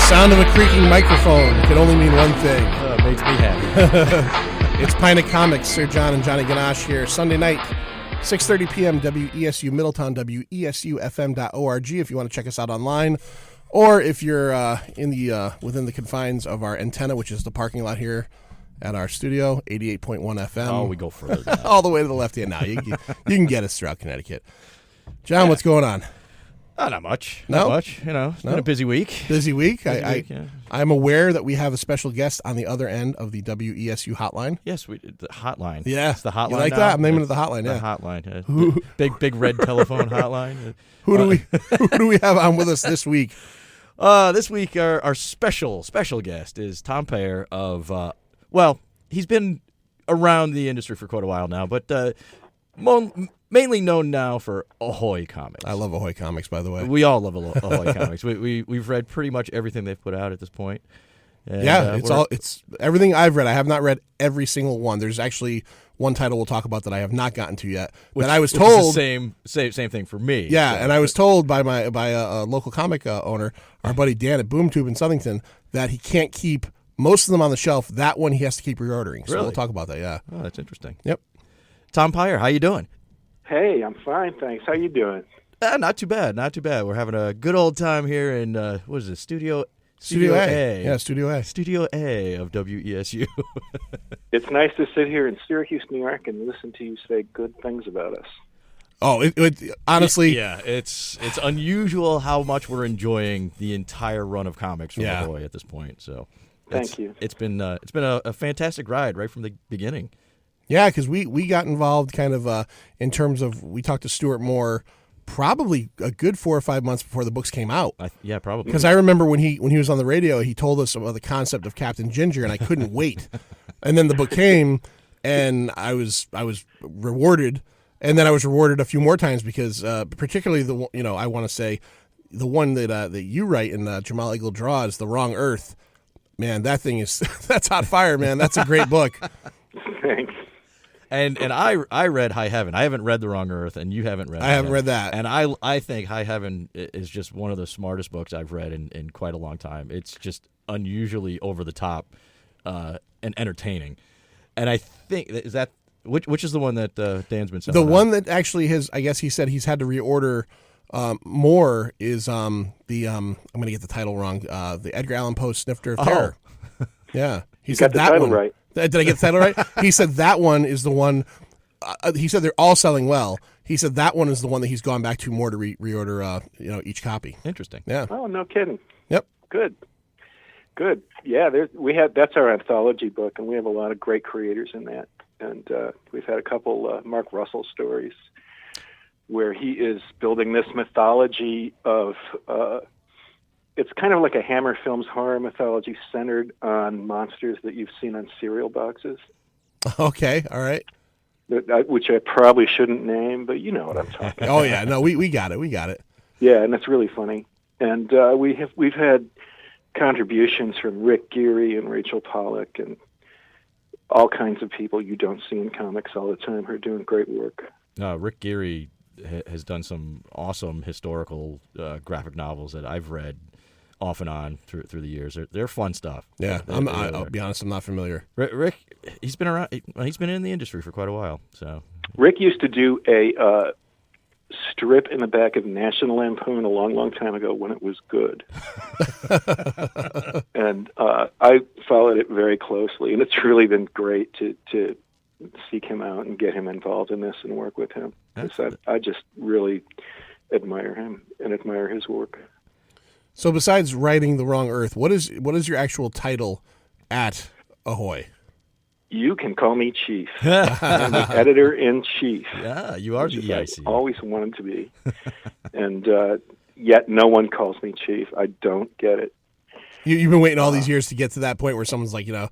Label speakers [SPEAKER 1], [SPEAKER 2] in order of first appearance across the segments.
[SPEAKER 1] sound of a creaking microphone can only mean one thing.
[SPEAKER 2] It makes me happy.
[SPEAKER 1] It's Pint Comics. Sir John and Johnny Ganache here. Sunday night, 6:30 p.m. WESU Middletown, WESUFM.org if you want to check us out online. Or if you're within the confines of our antenna, which is the parking lot here at our studio, 88.1 FM.
[SPEAKER 2] Oh, we go further than that.
[SPEAKER 1] All the way to the left hand now. You can get us throughout Connecticut. John, what's going on?
[SPEAKER 2] Not much.
[SPEAKER 1] No?
[SPEAKER 2] Not much. You know, it's been a busy week.
[SPEAKER 1] Busy week.
[SPEAKER 2] Yeah.
[SPEAKER 1] I'm aware that we have a special guest on the other end of the WESU hotline.
[SPEAKER 2] Yes, the hotline.
[SPEAKER 1] Yeah.
[SPEAKER 2] It's the hotline.
[SPEAKER 1] You like
[SPEAKER 2] now?
[SPEAKER 1] that? I'm naming it the hotline,
[SPEAKER 2] The
[SPEAKER 1] yeah.
[SPEAKER 2] hotline. Big red telephone hotline.
[SPEAKER 1] Who do we have on with us this week?
[SPEAKER 2] This week, our special guest is Tom Peyer of, he's been around the industry for quite a while now, but mainly known now for Ahoy comics.
[SPEAKER 1] I love Ahoy comics, by the way.
[SPEAKER 2] We all love Ahoy comics. We've read pretty much everything they've put out at this point. And,
[SPEAKER 1] it's everything I've read. I have not read every single one. There's actually one title we'll talk about that I have not gotten to yet. That I was told
[SPEAKER 2] is the same thing for me.
[SPEAKER 1] Yeah,
[SPEAKER 2] so.
[SPEAKER 1] And I was told by a local comic owner, our buddy Dan at BoomTube in Southington, that he can't keep most of them on the shelf. That one he has to keep reordering. So
[SPEAKER 2] Really?
[SPEAKER 1] we'll talk about that. Yeah.
[SPEAKER 2] Oh, that's interesting.
[SPEAKER 1] Yep.
[SPEAKER 2] Tom Peyer, how you doing?
[SPEAKER 3] Hey, I'm fine, thanks. How you doing?
[SPEAKER 2] Not too bad. We're having a good old time here in what is it, Studio
[SPEAKER 1] A. Yeah, Studio A.
[SPEAKER 2] Studio A of WESU.
[SPEAKER 3] It's nice to sit here in Syracuse, New York, and listen to you say good things about us.
[SPEAKER 1] Oh, honestly,
[SPEAKER 2] yeah, it's unusual how much we're enjoying the entire run of comics from Ahoy at this point. So,
[SPEAKER 3] thank you.
[SPEAKER 2] It's been a fantastic ride right from the beginning.
[SPEAKER 1] Yeah, because we got involved kind of in terms of, we talked to Stuart Moore probably a good 4 or 5 months before the books came out.
[SPEAKER 2] Yeah, probably.
[SPEAKER 1] Because I remember when he was on the radio, he told us about the concept of Captain Ginger, and I couldn't wait. And then the book came, and I was rewarded, and then I was rewarded a few more times because particularly I want to say the one that you write and Jamal Eagle draws, The Wrong Earth. Man, that thing is that's hot fire, man. That's a great book.
[SPEAKER 3] Thanks.
[SPEAKER 2] And I read High Heaven. I haven't read The Wrong Earth, and you haven't read.
[SPEAKER 1] I haven't read that.
[SPEAKER 2] And I think High Heaven is just one of the smartest books I've read in quite a long time. It's just unusually over the top and entertaining. And I think is that which is the one that Dan's been selling.
[SPEAKER 1] The one that actually I guess he said he's had to reorder more is I'm going to get the title wrong. The Edgar Allan Poe Snifter of Terror. Yeah,
[SPEAKER 3] he said that title right.
[SPEAKER 1] Did I get the title right? He said that one is the one. He said they're all selling well. He said that one is the one that he's gone back to more to reorder. Each copy.
[SPEAKER 2] Interesting.
[SPEAKER 1] Yeah.
[SPEAKER 3] Oh, no kidding.
[SPEAKER 1] Yep.
[SPEAKER 3] Good. Yeah, that's our anthology book, and we have a lot of great creators in that. And we've had a couple Mark Russell stories where he is building this mythology of. It's kind of like a Hammer Films horror mythology centered on monsters that you've seen on cereal boxes.
[SPEAKER 1] Okay, all right.
[SPEAKER 3] Which I probably shouldn't name, but you know what I'm talking about.
[SPEAKER 1] Oh, yeah, no, we got it.
[SPEAKER 3] Yeah, and it's really funny. And we've had contributions from Rick Geary and Rachel Pollack and all kinds of people you don't see in comics all the time who are doing great work.
[SPEAKER 2] Rick Geary has done some awesome historical graphic novels that I've read off and on through the years. They're fun stuff.
[SPEAKER 1] Yeah, I'll be honest, I'm not familiar.
[SPEAKER 2] Rick, he's been around. He's been in the industry for quite a while. So
[SPEAKER 3] Rick used to do a strip in the back of National Lampoon a long, long time ago when it was good, and I followed it very closely. And it's really been great to seek him out and get him involved in this and work with him. I just really admire him and admire his work.
[SPEAKER 1] So besides writing The Wrong Earth, what is your actual title at Ahoy?
[SPEAKER 3] You can call me Chief. I'm the editor-in-chief.
[SPEAKER 2] Yeah, you are the EIC.
[SPEAKER 3] I've always wanted to be. And yet no one calls me Chief. I don't get it.
[SPEAKER 1] You've been waiting all these years to get to that point where someone's like, I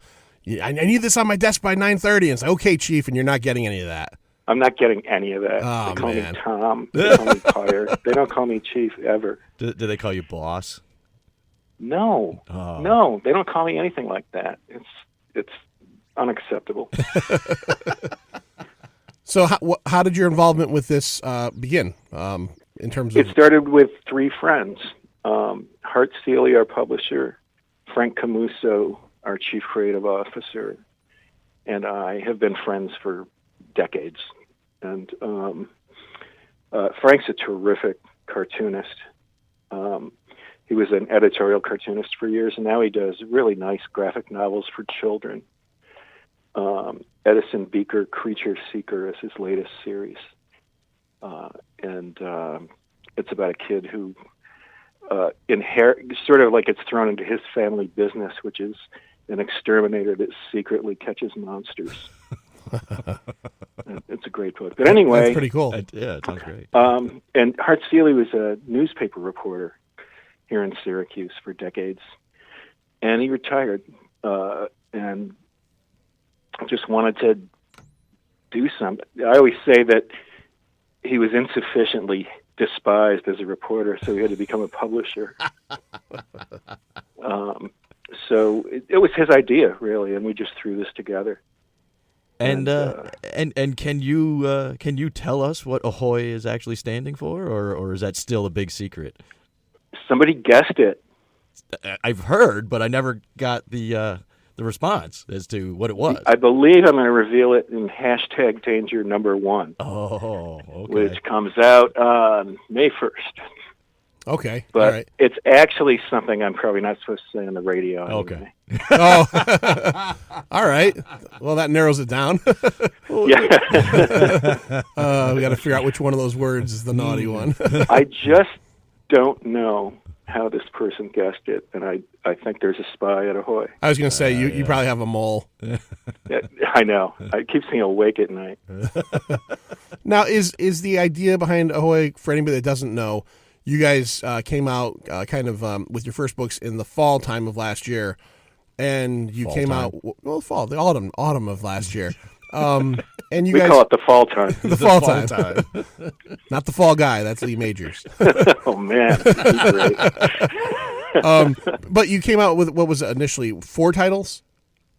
[SPEAKER 1] need this on my desk by 9:30. And it's like, okay, Chief, and you're not getting any of that.
[SPEAKER 3] I'm not getting any of that.
[SPEAKER 1] Oh,
[SPEAKER 3] they call
[SPEAKER 1] man.
[SPEAKER 3] me Tom. They call me Peyer. They don't call me Chief ever.
[SPEAKER 2] Do they call you boss?
[SPEAKER 3] No.
[SPEAKER 2] Oh.
[SPEAKER 3] No, they don't call me anything like that. It's unacceptable.
[SPEAKER 1] So how did your involvement with this begin in terms of...
[SPEAKER 3] It started with three friends. Hart Seeley, our publisher, Frank Camuso, our chief creative officer, and I have been friends for decades. And Frank's a terrific cartoonist. He was an editorial cartoonist for years, and now he does really nice graphic novels for children. Edison Beaker, Creature Seeker is his latest series. And it's about a kid who sort of like it's thrown into his family business, which is an exterminator that secretly catches monsters. It's a great book. But anyway...
[SPEAKER 1] That's pretty cool.
[SPEAKER 2] Yeah, it sounds great.
[SPEAKER 3] And Hart Seeley was a newspaper reporter here in Syracuse for decades. And he retired and just wanted to do something. I always say that he was insufficiently despised as a reporter, so he had to become a publisher. So it was his idea, really, and we just threw this together.
[SPEAKER 2] And can you tell us what Ahoy is actually standing for, or is that still a big secret?
[SPEAKER 3] Somebody guessed it.
[SPEAKER 2] I've heard, but I never got the response as to what it was.
[SPEAKER 3] I believe I'm going to reveal it in #Danger #1.
[SPEAKER 2] Oh, okay.
[SPEAKER 3] Which comes out on May 1st.
[SPEAKER 1] Okay,
[SPEAKER 3] but
[SPEAKER 1] all right.
[SPEAKER 3] It's actually something I'm probably not supposed to say on the radio.
[SPEAKER 2] Okay.
[SPEAKER 3] Anyway.
[SPEAKER 1] Oh, all right. Well, that narrows it down.
[SPEAKER 3] Yeah.
[SPEAKER 1] We got to figure out which one of those words is the naughty one.
[SPEAKER 3] I just don't know how this person guessed it, and I think there's a spy at Ahoy.
[SPEAKER 1] I was going to say, you probably have a mole.
[SPEAKER 3] Yeah, I know. I keep seeing awake at night.
[SPEAKER 1] Now, is the idea behind Ahoy, for anybody that doesn't know, you guys came out with your first books in the fall time of last year, and you came out, the autumn of last year. And you
[SPEAKER 3] we
[SPEAKER 1] guys
[SPEAKER 3] call it the fall time.
[SPEAKER 1] the fall time. Not the fall guy. That's Lee Majors.
[SPEAKER 3] Oh, man. Great.
[SPEAKER 1] But you came out with, what was it initially, 4 titles?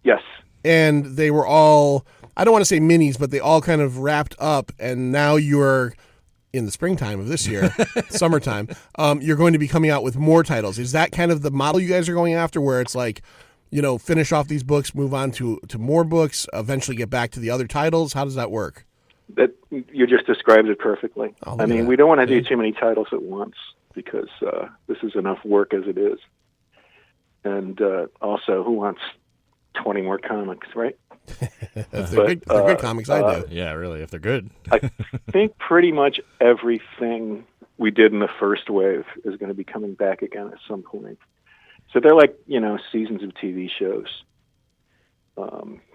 [SPEAKER 3] Yes.
[SPEAKER 1] And they were all, I don't want to say minis, but they all kind of wrapped up, and now you're in the springtime of this year, summertime, you're going to be coming out with more titles. Is that kind of the model you guys are going after, where it's like, finish off these books, move on to more books, eventually get back to the other titles? How does that work?
[SPEAKER 3] That you just described it perfectly.
[SPEAKER 1] Oh,
[SPEAKER 3] I mean, we don't want to do too many titles at once because this is enough work as it is. And also, who wants 20 more comics, right?
[SPEAKER 1] If they're good comics, I do.
[SPEAKER 2] Yeah, really, if they're good.
[SPEAKER 3] I think pretty much everything we did in the first wave is going to be coming back again at some point. So they're like, seasons of TV shows.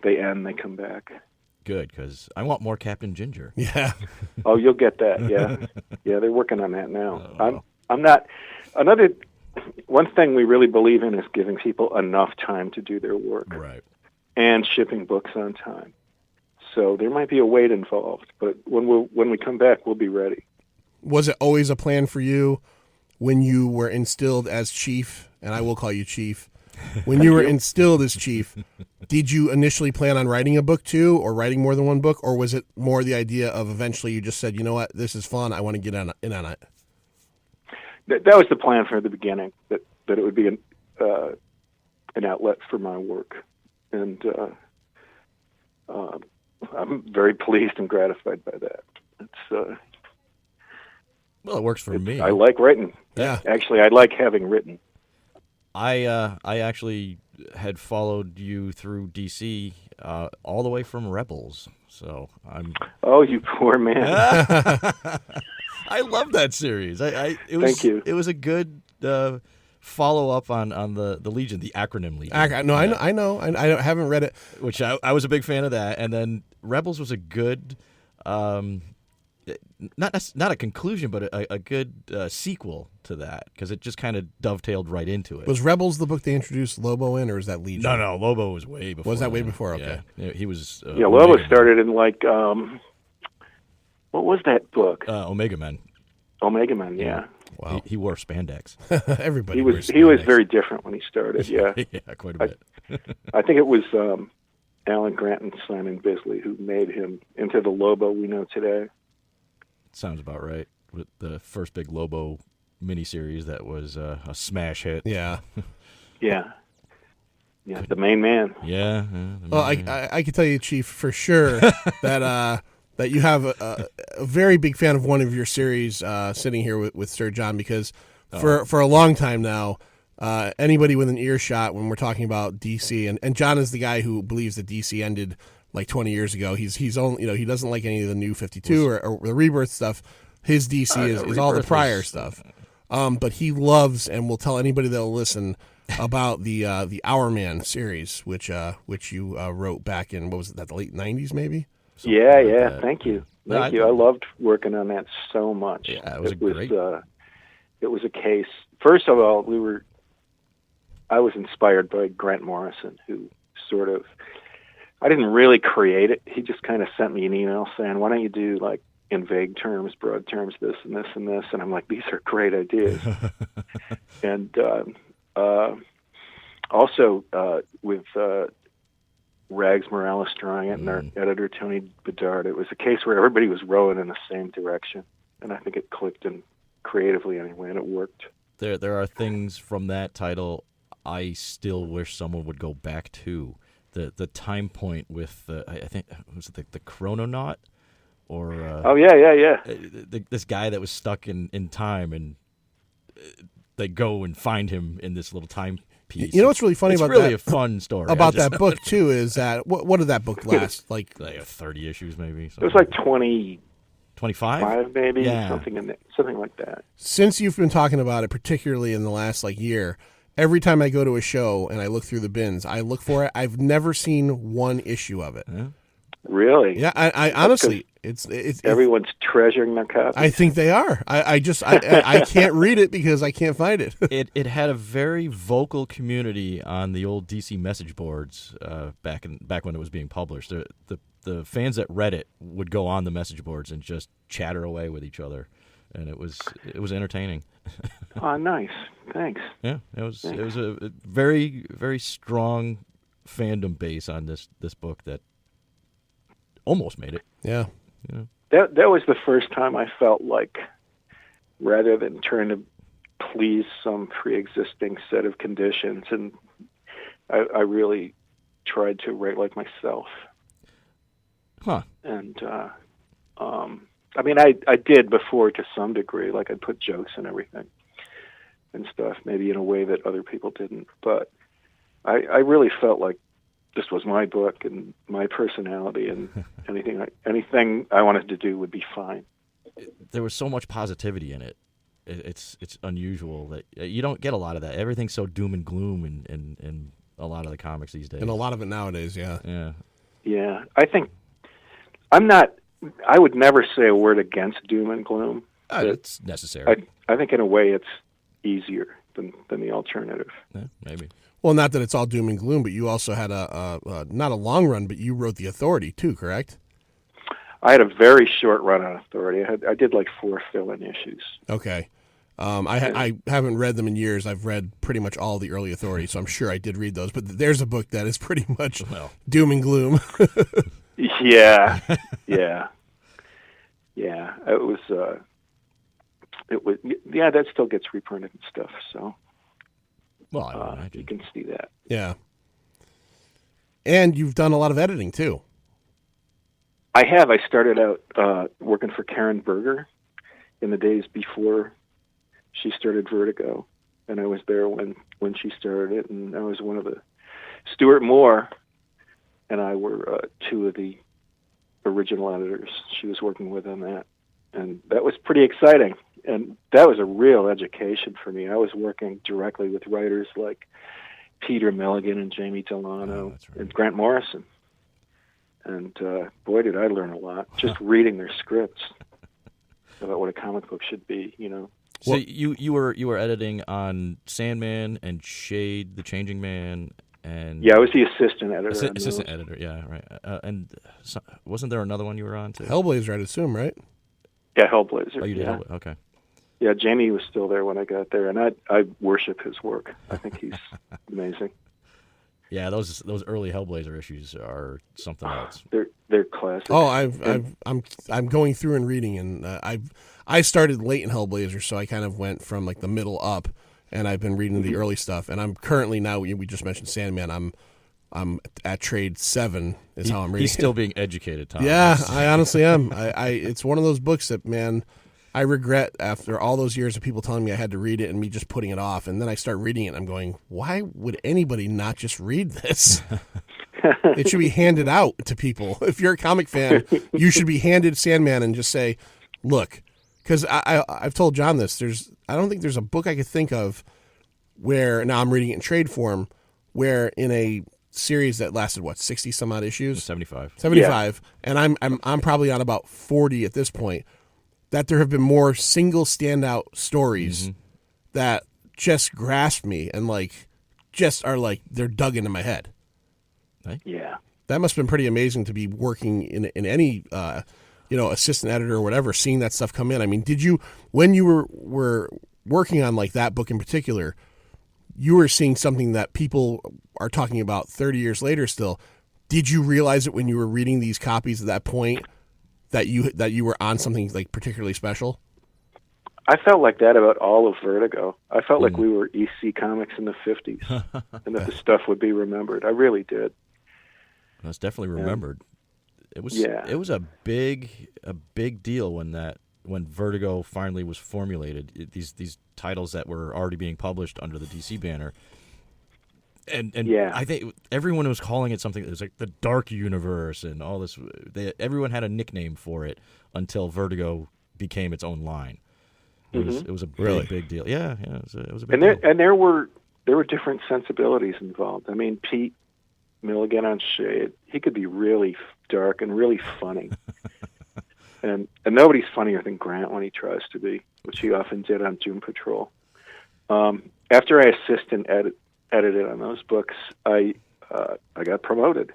[SPEAKER 3] They end, they come back.
[SPEAKER 2] Good, because I want more Captain Ginger.
[SPEAKER 1] Yeah.
[SPEAKER 3] Oh, you'll get that, yeah. Yeah, they're working on that now.
[SPEAKER 2] Oh.
[SPEAKER 3] I'm not... One thing we really believe in is giving people enough time to do their work.
[SPEAKER 2] Right.
[SPEAKER 3] And shipping books on time. So there might be a wait involved, but when we come back, we'll be ready.
[SPEAKER 1] Was it always a plan for you when you were instilled as chief, and I will call you chief, when you were instilled as chief, did you initially plan on writing a book too, or writing more than one book, or was it more the idea of eventually you just said, you know what, this is fun, I want to get in on it?
[SPEAKER 3] That was the plan from the beginning, that it would be an outlet for my work. And I'm very pleased and gratified by that. It's
[SPEAKER 2] well, it works for me.
[SPEAKER 3] I like writing.
[SPEAKER 1] Yeah.
[SPEAKER 3] Actually, I like having written.
[SPEAKER 2] I actually had followed you through DC all the way from Rebels, so I'm.
[SPEAKER 3] Oh, you poor man!
[SPEAKER 2] I love that series.
[SPEAKER 3] Thank you.
[SPEAKER 2] It was a good follow up on the Legion, the acronym Legion.
[SPEAKER 1] I know. I haven't read it,
[SPEAKER 2] which I was a big fan of that. And then Rebels was a good, not a conclusion, but a good sequel to that, because it just kind of dovetailed right into it.
[SPEAKER 1] Was Rebels the book they introduced Lobo in, or is that Legion?
[SPEAKER 2] No, Lobo was way before.
[SPEAKER 1] Was that way before? Okay.
[SPEAKER 2] Yeah, he was.
[SPEAKER 3] Lobo started in like what was that book?
[SPEAKER 2] Omega Men.
[SPEAKER 3] Omega Men, yeah.
[SPEAKER 1] Wow.
[SPEAKER 2] He wore spandex.
[SPEAKER 1] Everybody.
[SPEAKER 3] He was very different when he started. Yeah.
[SPEAKER 2] Yeah, quite a bit.
[SPEAKER 3] I think it was Alan Grant and Simon Bisley who made him into the Lobo we know today.
[SPEAKER 2] Sounds about right. With the first big Lobo miniseries that was a smash hit.
[SPEAKER 1] Yeah.
[SPEAKER 3] Yeah. Yeah, the main man.
[SPEAKER 2] Yeah.
[SPEAKER 1] Well, I can tell you, Chief, for sure that that you have a very big fan of one of your series sitting here with Sir John, because for a long time now, anybody with an earshot when we're talking about DC, and John is the guy who believes that DC ended like 20 years ago. He's only, he doesn't like any of the New 52 or the Rebirth stuff. His DC is all the prior stuff. But he loves and will tell anybody that'll listen about the Hourman series, which you wrote back in, what was it, the late 90s maybe?
[SPEAKER 3] Yeah. Thank you. Thank you. I loved working on that so much.
[SPEAKER 2] Yeah, it was great.
[SPEAKER 3] It was a case. First of all, I was inspired by Grant Morrison, who sort of, I didn't really create it. He just kind of sent me an email saying, "Why don't you do, like, in vague terms, broad terms, this and this and this?" And I'm like, "These are great ideas." And also with Rags Morales drawing it and our editor, Tony Bedard, it was a case where everybody was rowing in the same direction. And I think it clicked in creatively anyway, and it worked.
[SPEAKER 2] There are things from that title I still wish someone would go back to. The time point with, I think, was it the Chrononaut? Or this guy that was stuck in time, and they go and find him in this little time piece.
[SPEAKER 1] You know what's really funny about that?
[SPEAKER 2] It's really a fun story
[SPEAKER 1] about that book too. Is that what did that book last? Like
[SPEAKER 2] 30 issues, maybe.
[SPEAKER 3] It was like
[SPEAKER 2] 25,
[SPEAKER 3] maybe,
[SPEAKER 2] yeah.
[SPEAKER 3] something like that.
[SPEAKER 1] Since you've been talking about it, particularly in the last year, every time I go to a show and I look through the bins, I look for it. I've never seen one issue of it.
[SPEAKER 2] Yeah.
[SPEAKER 3] Really?
[SPEAKER 1] Yeah, I honestly, it's
[SPEAKER 3] everyone's treasuring their copy.
[SPEAKER 1] I think they are. I can't read it because I can't find it.
[SPEAKER 2] It had a very vocal community on the old DC message boards back when it was being published. The fans that read it would go on the message boards and just chatter away with each other, and it was entertaining.
[SPEAKER 3] Oh, nice. Thanks.
[SPEAKER 2] Yeah, it was a very, very strong fandom base on this book that almost made it.
[SPEAKER 1] Yeah.
[SPEAKER 3] That was the first time I felt like, rather than trying to please some pre-existing set of conditions, and I really tried to write like myself.
[SPEAKER 2] Huh.
[SPEAKER 3] And I mean, I did before to some degree, like I'd put jokes and everything and stuff, maybe in a way that other people didn't. But I really felt like this was my book and my personality, and anything I wanted to do would be fine.
[SPEAKER 2] There was so much positivity in it. It's unusual that you don't get a lot of that. Everything's so doom and gloom in a lot of the comics these days.
[SPEAKER 1] And a lot of it nowadays, yeah.
[SPEAKER 2] Yeah.
[SPEAKER 3] Yeah. I would never say a word against doom and gloom.
[SPEAKER 2] It's necessary.
[SPEAKER 3] I think in a way it's easier than the alternative.
[SPEAKER 2] Yeah, maybe.
[SPEAKER 1] Well, not that it's all doom and gloom, but you also had not a long run, but you wrote The Authority too, correct?
[SPEAKER 3] I had a very short run on Authority. I did like 4 fill-in issues.
[SPEAKER 1] Okay. I haven't read them in years. I've read pretty much all the early Authority, so I'm sure I did read those. But there's a book that is pretty much doom and gloom.
[SPEAKER 3] Yeah. It was. Yeah, that still gets reprinted and stuff. So.
[SPEAKER 2] Well, I would imagine.
[SPEAKER 3] You can see that.
[SPEAKER 1] Yeah. And you've done a lot of editing too.
[SPEAKER 3] I have. I started out working for Karen Berger in the days before she started Vertigo, and I was there when she started it, and I was one of the Stuart Moore and I were 2 of the original editors she was working with on that, and that was pretty exciting. And that was a real education for me. I was working directly with writers like Peter Milligan and Jamie Delano and Grant Morrison. And boy, did I learn a lot just reading their scripts about what a comic book should be,
[SPEAKER 2] So you were editing on Sandman and Shade, the Changing Man, and
[SPEAKER 3] I was the assistant editor.
[SPEAKER 2] Assistant editor, yeah, right. And wasn't there another one you were on too?
[SPEAKER 1] Hellblazer, I'd assume, right?
[SPEAKER 3] Yeah, Hellblazer.
[SPEAKER 2] Oh, you did.
[SPEAKER 3] Yeah.
[SPEAKER 2] Okay.
[SPEAKER 3] Yeah, Jamie was still there when I got there, and I worship his work. I think he's amazing.
[SPEAKER 2] Yeah, those early Hellblazer issues are something else.
[SPEAKER 3] They're classic.
[SPEAKER 1] Oh, I'm going through and reading, and I started late in Hellblazer, so I kind of went from like the middle up, and I've been reading the early stuff. And I'm currently now. We just mentioned Sandman. I'm at trade 7 is how I'm reading.
[SPEAKER 2] He's still being educated, Tom.
[SPEAKER 1] Yeah, I honestly am. It's one of those books that, man, I regret after all those years of people telling me I had to read it and me just putting it off. And then I start reading it and I'm going, why would anybody not just read this? It should be handed out to people. If you're a comic fan, you should be handed Sandman and just say, look, because I've told John this. I don't think there's a book I could think of where, now I'm reading it in trade form, where in a series that lasted 60 some odd issues,
[SPEAKER 2] 75,
[SPEAKER 1] yeah. And I'm probably on about 40 at this point, that there have been more single standout stories that just grasp me and just are they're dug into my head.
[SPEAKER 3] Yeah,
[SPEAKER 1] that must have been pretty amazing to be working in any assistant editor or whatever, seeing that stuff come in. I mean, did you, when you were working on that book in particular, you were seeing something that people are talking about 30 years later still? Did you realize it when you were reading these copies at that point that you were on something particularly special?
[SPEAKER 3] I felt like that about all of Vertigo. I felt like we were EC Comics in the 50s and that the stuff would be remembered. I really did.
[SPEAKER 2] That's definitely remembered. It was a big deal when Vertigo finally was formulated. These titles that were already being published under the DC banner, and I think everyone was calling it something that was like the Dark Universe and all this. Everyone had a nickname for it until Vertigo became its own line. It was a really big deal. Yeah, it was a big deal.
[SPEAKER 3] And there were different sensibilities involved. I mean, Pete Milligan on Shade, he could be really dark and really funny. and nobody's funnier than Grant when he tries to be, which he often did on Doom Patrol. After I assistant edited on those books, I got promoted.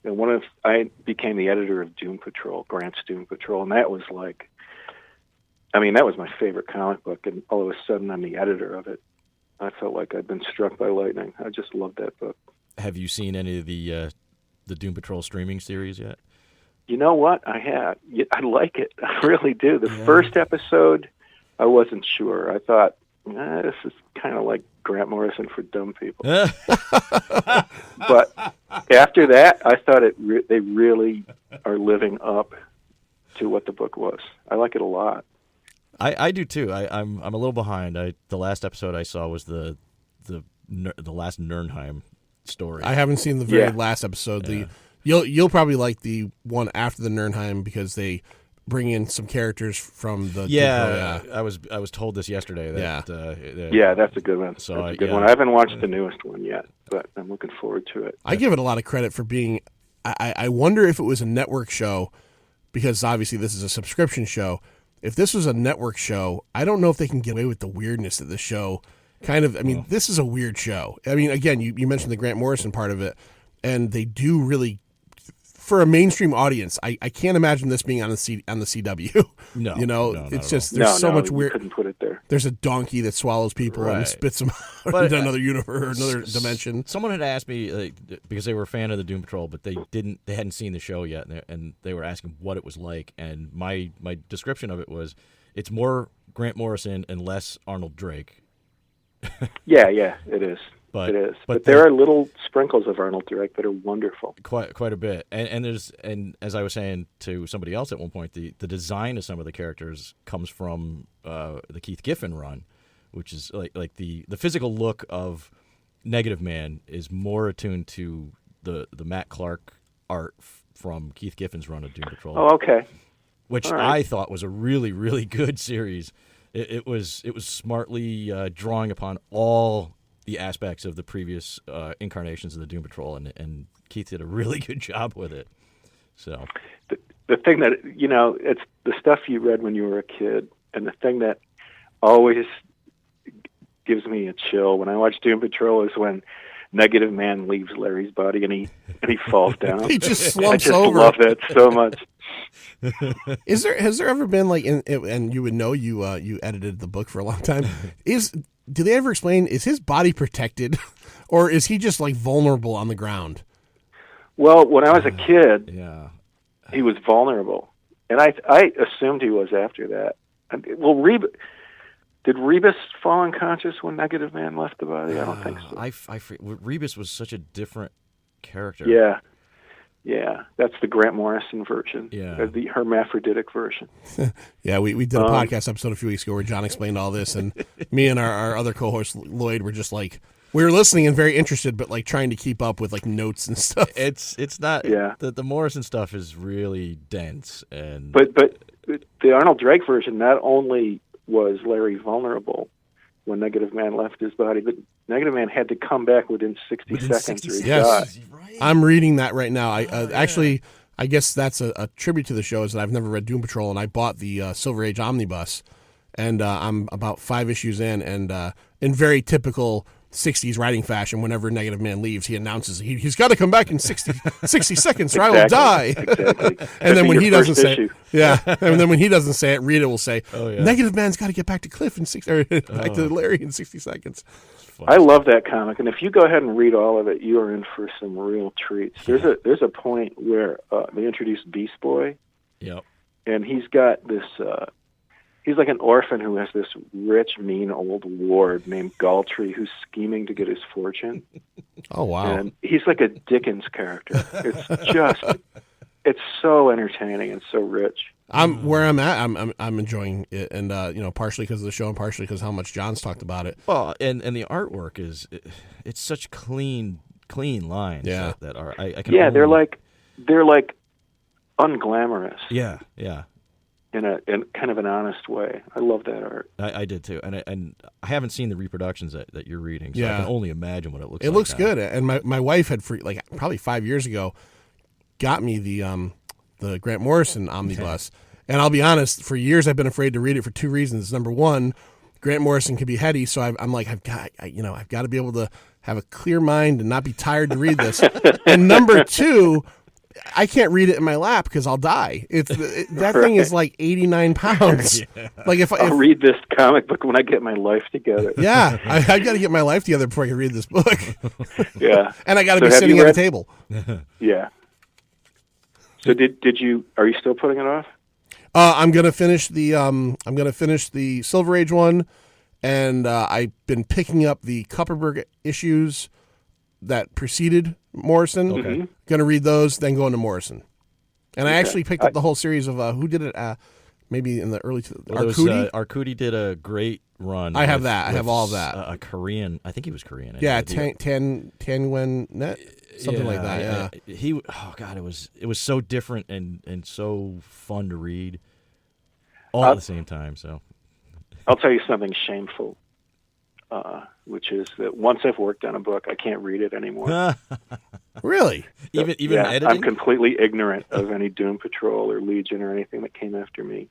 [SPEAKER 3] And I became the editor of Doom Patrol, Grant's Doom Patrol, and that was that was my favorite comic book, and all of a sudden I'm the editor of it. I felt like I'd been struck by lightning. I just loved that book.
[SPEAKER 2] Have you seen any of the Doom Patrol streaming series yet?
[SPEAKER 3] You know what? I have. I like it. I really do. The first episode, I wasn't sure. I thought, this is kind of like Grant Morrison for dumb people. But after that, I thought they really are living up to what the book was. I like it a lot.
[SPEAKER 2] I do too. I'm a little behind. The last episode I saw was the last Nurnheim story.
[SPEAKER 1] I haven't seen the very last episode. Yeah. You'll probably like the one after the Nurnheim because they bring in some characters from the
[SPEAKER 2] I was told this yesterday. That,
[SPEAKER 3] that's a good one. So that's a good one. I haven't watched the newest one yet, but I'm looking forward to it.
[SPEAKER 1] I give it a lot of credit for being. I wonder if it was a network show, because obviously this is a subscription show. If this was a network show, I don't know if they can get away with the weirdness of the show. This is a weird show. I mean, again, you mentioned the Grant Morrison part of it, and they do really, for a mainstream audience, I can't imagine this being on the CW.
[SPEAKER 2] No,
[SPEAKER 1] it's just there's so much weird.
[SPEAKER 3] Couldn't put it there.
[SPEAKER 1] There's a donkey that swallows people and spits them out into another universe, another dimension.
[SPEAKER 2] Someone had asked me because they were a fan of the Doom Patrol, but they hadn't seen the show yet, and they were asking what it was like. And my description of it was, it's more Grant Morrison and less Arnold Drake.
[SPEAKER 3] Yeah, it is. It is. But there are little sprinkles of Arnold Drake that are wonderful.
[SPEAKER 2] Quite a bit. And as I was saying to somebody else at one point, the design of some of the characters comes from the Keith Giffen run, which is like the physical look of Negative Man is more attuned to the Matt Clark art from Keith Giffen's run of Doom Patrol.
[SPEAKER 3] Oh, okay.
[SPEAKER 2] Which I thought was a really, really good series. It was smartly drawing upon all the aspects of the previous incarnations of the Doom Patrol, and Keith did a really good job with it. So
[SPEAKER 3] the thing that, it's the stuff you read when you were a kid, and the thing that always gives me a chill when I watch Doom Patrol is when Negative Man leaves Larry's body and he falls down.
[SPEAKER 1] He just slumps over.
[SPEAKER 3] I just love that so much.
[SPEAKER 1] Has there ever been and you would know you edited the book for a long time, do they ever explain, is his body protected or is he just vulnerable on the ground?
[SPEAKER 3] Well, when I was a kid, he was vulnerable, and I assumed he was after that. Did Rebus fall unconscious when Negative Man left the body? I don't think so.
[SPEAKER 2] Rebus was such a different character.
[SPEAKER 3] Yeah, that's the Grant Morrison version.
[SPEAKER 2] Yeah.
[SPEAKER 3] The hermaphroditic version.
[SPEAKER 1] Yeah, we did a podcast episode a few weeks ago where John explained all this, and me and our other co-host Lloyd were just like, we were listening and very interested, but like trying to keep up with like notes and stuff.
[SPEAKER 2] It's not.
[SPEAKER 3] Yeah.
[SPEAKER 2] The Morrison stuff is really dense, and
[SPEAKER 3] But the Arnold Drake version not only was Larry vulnerable when Negative Man left his body, but Negative Man had to come back within 60 seconds or he died.
[SPEAKER 2] Right.
[SPEAKER 1] I'm reading that right now. Actually, I guess that's a tribute to the show, is that I've never read Doom Patrol, and I bought the Silver Age Omnibus, and I'm about 5 issues in, and in very typical 60s writing fashion, whenever Negative Man leaves, he announces he's got to come back in 60 seconds or I will die.
[SPEAKER 3] Exactly.
[SPEAKER 1] And then when he doesn't say
[SPEAKER 3] issue.
[SPEAKER 1] it, and then when he doesn't say it, Rita will say,
[SPEAKER 2] Oh, yeah.
[SPEAKER 1] Negative Man's got to get back to Cliff in back to Larry in 60 seconds.
[SPEAKER 3] I love that comic, and if you go ahead and read all of it, you are in for some real treats. There's a point where they introduce Beast Boy,
[SPEAKER 2] Yep.
[SPEAKER 3] and he's got this. He's like an orphan who has this rich, mean old ward named Galtree who's scheming to get his fortune.
[SPEAKER 1] Oh wow!
[SPEAKER 3] And he's like a Dickens character. It's so entertaining and so rich.
[SPEAKER 1] Where I'm at. I'm enjoying it, and partially because of the show, and partially because how much John's talked about it.
[SPEAKER 2] Well, and the artwork it's such clean lines.
[SPEAKER 1] Yeah.
[SPEAKER 2] that are. I can.
[SPEAKER 3] Yeah,
[SPEAKER 2] only...
[SPEAKER 3] they're like unglamorous.
[SPEAKER 2] Yeah.
[SPEAKER 3] In kind of an honest way. I love that art.
[SPEAKER 2] I did too, and I haven't seen the reproductions that you're reading, so I can only imagine what it looks like.
[SPEAKER 1] It looks
[SPEAKER 2] now.
[SPEAKER 1] good, and my wife had probably 5 years ago got me the Grant Morrison omnibus, and I'll be honest, for years I've been afraid to read it for 2 reasons. Number one, Grant Morrison can be heady, so I'm like I've got to be able to have a clear mind and not be tired to read this. And number two, I can't read it in my lap because I'll die. That thing is like 89 pounds.
[SPEAKER 2] Yeah.
[SPEAKER 1] Like if
[SPEAKER 3] I'll read this comic book when I get my life together.
[SPEAKER 1] Yeah, I got to get my life together before I can read this book.
[SPEAKER 3] Yeah,
[SPEAKER 1] and I got to be sitting at a table.
[SPEAKER 3] Yeah. So are you still putting it off?
[SPEAKER 1] I'm gonna finish the Silver Age one, and I've been picking up the Kupperberg issues that preceded Morrison.
[SPEAKER 2] Okay.
[SPEAKER 1] Gonna read those, then go into Morrison. And I actually picked up the whole series of who did it? Maybe in the early Arcudi.
[SPEAKER 2] Arcudi did a great run.
[SPEAKER 1] I have that. I have all of that.
[SPEAKER 2] A Korean. I think he was Korean.
[SPEAKER 1] Yeah, Tan Net, something like that. Yeah.
[SPEAKER 2] He. Oh God, it was so different and so fun to read, all at the same time. So,
[SPEAKER 3] I'll tell you something shameful, which is that once I've worked on a book, I can't read it anymore.
[SPEAKER 1] Really?
[SPEAKER 2] Even editing.
[SPEAKER 3] I'm completely ignorant of any Doom Patrol or Legion or anything that came after me.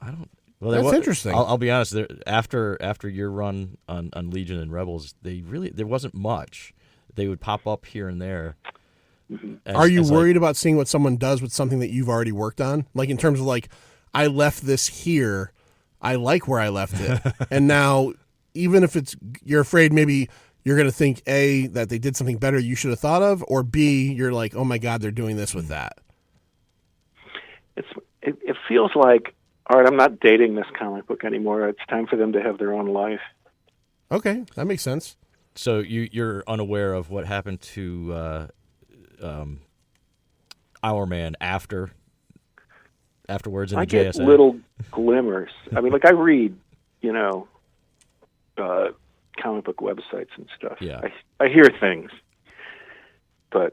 [SPEAKER 2] I don't. Well,
[SPEAKER 1] that's interesting.
[SPEAKER 2] I'll be honest. After your run on Legion and Rebels, there wasn't much. They would pop up here and there.
[SPEAKER 3] Mm-hmm.
[SPEAKER 1] Are you worried about seeing what someone does with something that you've already worked on? Like in terms of like, I left this here. I like where I left it, and now even if you're afraid maybe you're going to think A, that they did something better you should have thought of, or B, you're like, oh my God, they're doing this with that.
[SPEAKER 3] It feels like, all right, I'm not dating this comic book anymore. It's time for them to have their own life.
[SPEAKER 1] Okay, that makes sense.
[SPEAKER 2] So you're unaware of what happened to Hourman afterwards in the JSA?
[SPEAKER 3] I get little glimmers. I mean, like I read, comic book websites and stuff.
[SPEAKER 2] Yeah.
[SPEAKER 3] I hear things. But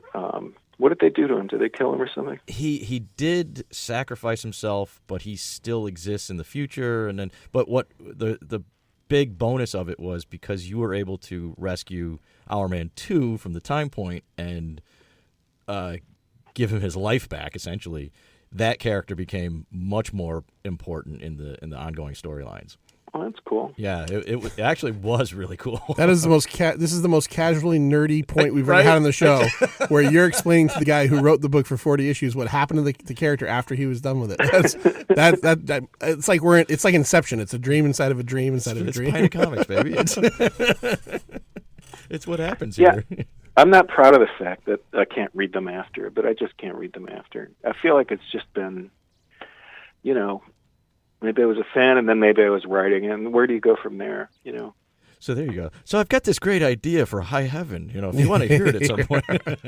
[SPEAKER 3] what did they do to him? Did they kill him or something?
[SPEAKER 2] He did sacrifice himself, but he still exists in the future. But what the big bonus of it was because you were able to rescue Hourman 2 from the time point and give him his life back, essentially. That character became much more important in the ongoing storylines.
[SPEAKER 3] Oh, that's cool.
[SPEAKER 2] Yeah, it actually was really cool.
[SPEAKER 1] That is the most this is the most casually nerdy point we've ever had on the show, where you're explaining to the guy who wrote the book for 40 issues what happened to the character after he was done with it. That it's like it's like Inception. It's a dream inside of a dream inside of a dream.
[SPEAKER 2] It's Pint Comics, baby. It's what happens here.
[SPEAKER 3] I'm not proud of the fact that I can't read them after, but I just can't read them after. I feel like it's just been, Maybe I was a fan, and then maybe I was writing. And where do you go from there?
[SPEAKER 2] So there you go. So I've got this great idea for High Heaven. If you want to hear it at some point.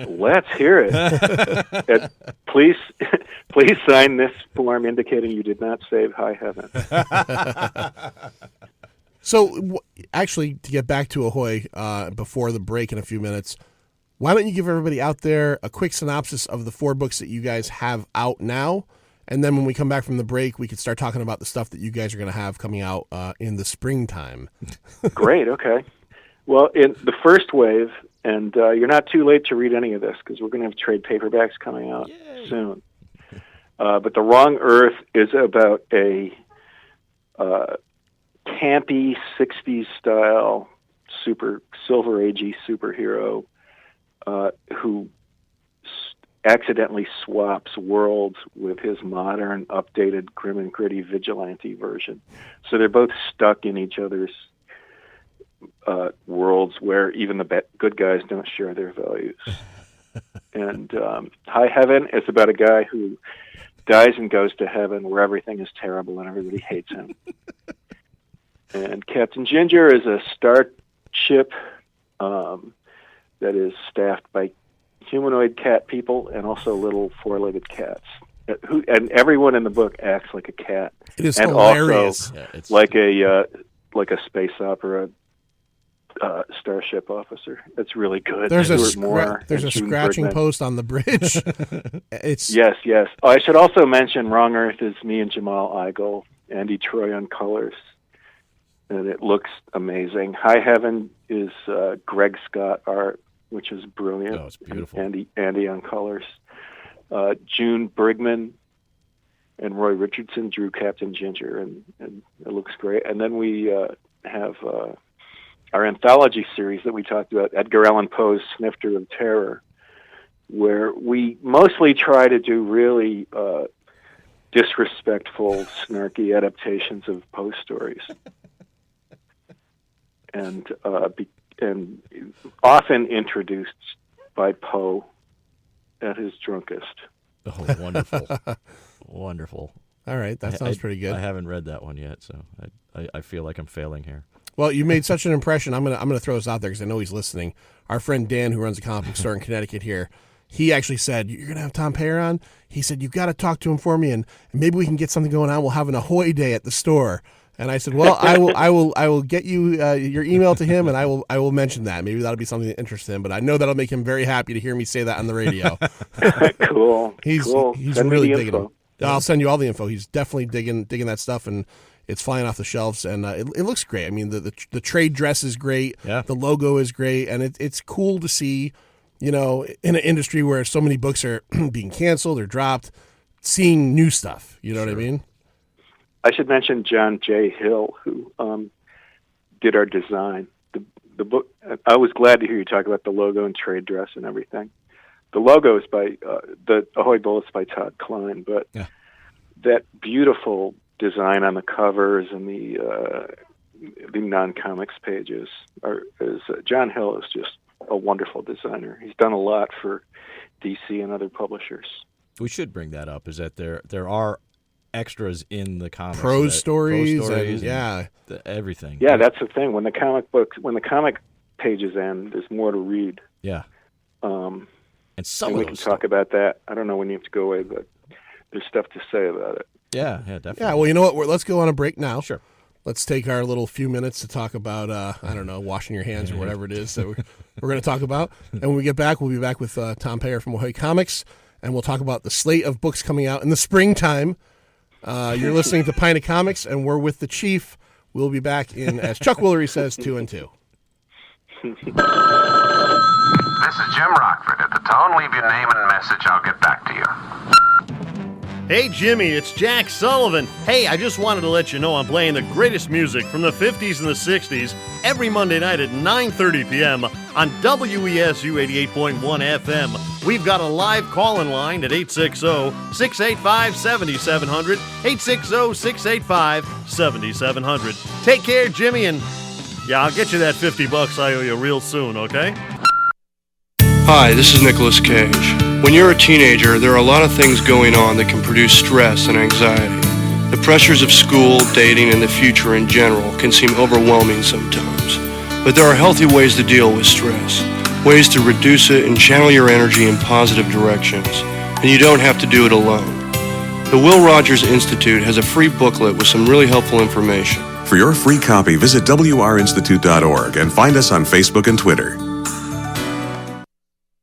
[SPEAKER 3] Let's hear it. Please sign this form indicating you did not save High Heaven.
[SPEAKER 1] So, actually, to get back to Ahoy before the break in a few minutes, why don't you give everybody out there a quick synopsis of the 4 books that you guys have out now? And then when we come back from the break, we can start talking about the stuff that you guys are going to have coming out in the springtime.
[SPEAKER 3] Great, okay. Well, in the first wave, and you're not too late to read any of this because we're going to have trade paperbacks coming out soon. But The Wrong Earth is about a campy 60s style silver agey superhero who accidentally swaps worlds with his modern updated grim and gritty vigilante version, so they're both stuck in each other's worlds where even the good guys don't share their values. And High Heaven is about a guy who dies and goes to heaven where everything is terrible and everybody hates him. And Captain Ginger is a starship that is staffed by humanoid cat people and also little 4-legged cats. And everyone in the book acts like a cat.
[SPEAKER 1] It is
[SPEAKER 3] and
[SPEAKER 1] hilarious.
[SPEAKER 3] Also like a space opera starship officer. It's really good.
[SPEAKER 1] There's a
[SPEAKER 3] June
[SPEAKER 1] scratching
[SPEAKER 3] Bergman.
[SPEAKER 1] post on the bridge. It's
[SPEAKER 3] Yes. Oh, I should also mention Wrong Earth is me and Jamal Igle, Andy Troy on colors, and it looks amazing. High Heaven is Greg Scott art, which is brilliant.
[SPEAKER 2] Oh, it's beautiful.
[SPEAKER 3] Andy on colors. June Brigman and Roy Richardson drew Captain Ginger, and it looks great. And then we have our anthology series that we talked about, Edgar Allan Poe's Snifter of Terror, where we mostly try to do really disrespectful, snarky adaptations of Poe stories. And often introduced by Poe at his drunkest.
[SPEAKER 2] Oh, wonderful. Wonderful.
[SPEAKER 1] all right. That sounds pretty good.
[SPEAKER 2] I haven't read that one yet, so I feel like I'm failing here.
[SPEAKER 1] Well, you made such an impression. I'm gonna throw this out there because I know he's listening. Our friend Dan, who runs a comic book store in Connecticut here, he actually said, "You're gonna have Tom Peyer on." He said, "You've got to talk to him for me, and maybe we can get something going on. We'll have an Ahoy day at the store." And I said, "Well, I will get you your email to him, and I will mention that. Maybe that'll be something that interests him. But I know that'll make him very happy to hear me say that on the radio."
[SPEAKER 3] Cool.
[SPEAKER 1] He's
[SPEAKER 3] Send
[SPEAKER 1] really
[SPEAKER 3] me the
[SPEAKER 1] digging
[SPEAKER 3] info.
[SPEAKER 1] it. I'll send you all the info. He's definitely digging that stuff, and it's flying off the shelves, and it looks great. I mean, the trade dress is great.
[SPEAKER 2] Yeah.
[SPEAKER 1] The logo is great, and it's cool to see, in an industry where so many books are being canceled or dropped, seeing new stuff. You know what I mean?
[SPEAKER 3] I should mention John J. Hill, who did our design. The book. I was glad to hear you talk about the logo and trade dress and everything. The logo is by the Ahoy Bullets by Todd Klein, but that beautiful design on the covers and the non-comics pages is John Hill is just a wonderful designer. He's done a lot for DC and other publishers.
[SPEAKER 2] We should bring that up. Is that there are extras in the comics,
[SPEAKER 1] Prose stories
[SPEAKER 2] and everything.
[SPEAKER 3] Yeah, that's the thing. When the comic pages end, there's more to read.
[SPEAKER 2] Yeah. And
[SPEAKER 3] we can talk about that. I don't know when you have to go away, but there's stuff to say about it.
[SPEAKER 2] Yeah, definitely.
[SPEAKER 1] Yeah, well, you know what? Let's go on a break now.
[SPEAKER 2] Sure.
[SPEAKER 1] Let's take our little few minutes to talk about, I don't know, washing your hands or whatever it is that we're going to talk about. And when we get back, we'll be back with Tom Peyer from Ahoy Comics, and we'll talk about the slate of books coming out in the springtime. You're listening to Pint of Comics, and we're with the Chief. We'll be back in, as Chuck Woolery says, 2 and 2.
[SPEAKER 4] This is Jim Rockford. At the tone, leave your name and message. I'll get back to you.
[SPEAKER 5] Hey Jimmy, it's Jack Sullivan. Hey, I just wanted to let you know I'm playing the greatest music from the 50s and the 60s every Monday night at 9:30 p.m. on WESU 88.1 FM. We've got a live call-in line at 860-685-7700, 860-685-7700. Take care, Jimmy, and yeah, I'll get you that $50 I owe you real soon, okay?
[SPEAKER 6] Hi, this is Nicolas Cage. When you're a teenager, there are a lot of things going on that can produce stress and anxiety. The pressures of school, dating, and the future in general can seem overwhelming sometimes. But there are healthy ways to deal with stress, ways to reduce it and channel your energy in positive directions. And you don't have to do it alone. The Will Rogers Institute has a free booklet with some really helpful information.
[SPEAKER 7] For your free copy, visit wrinstitute.org and find us on Facebook and Twitter.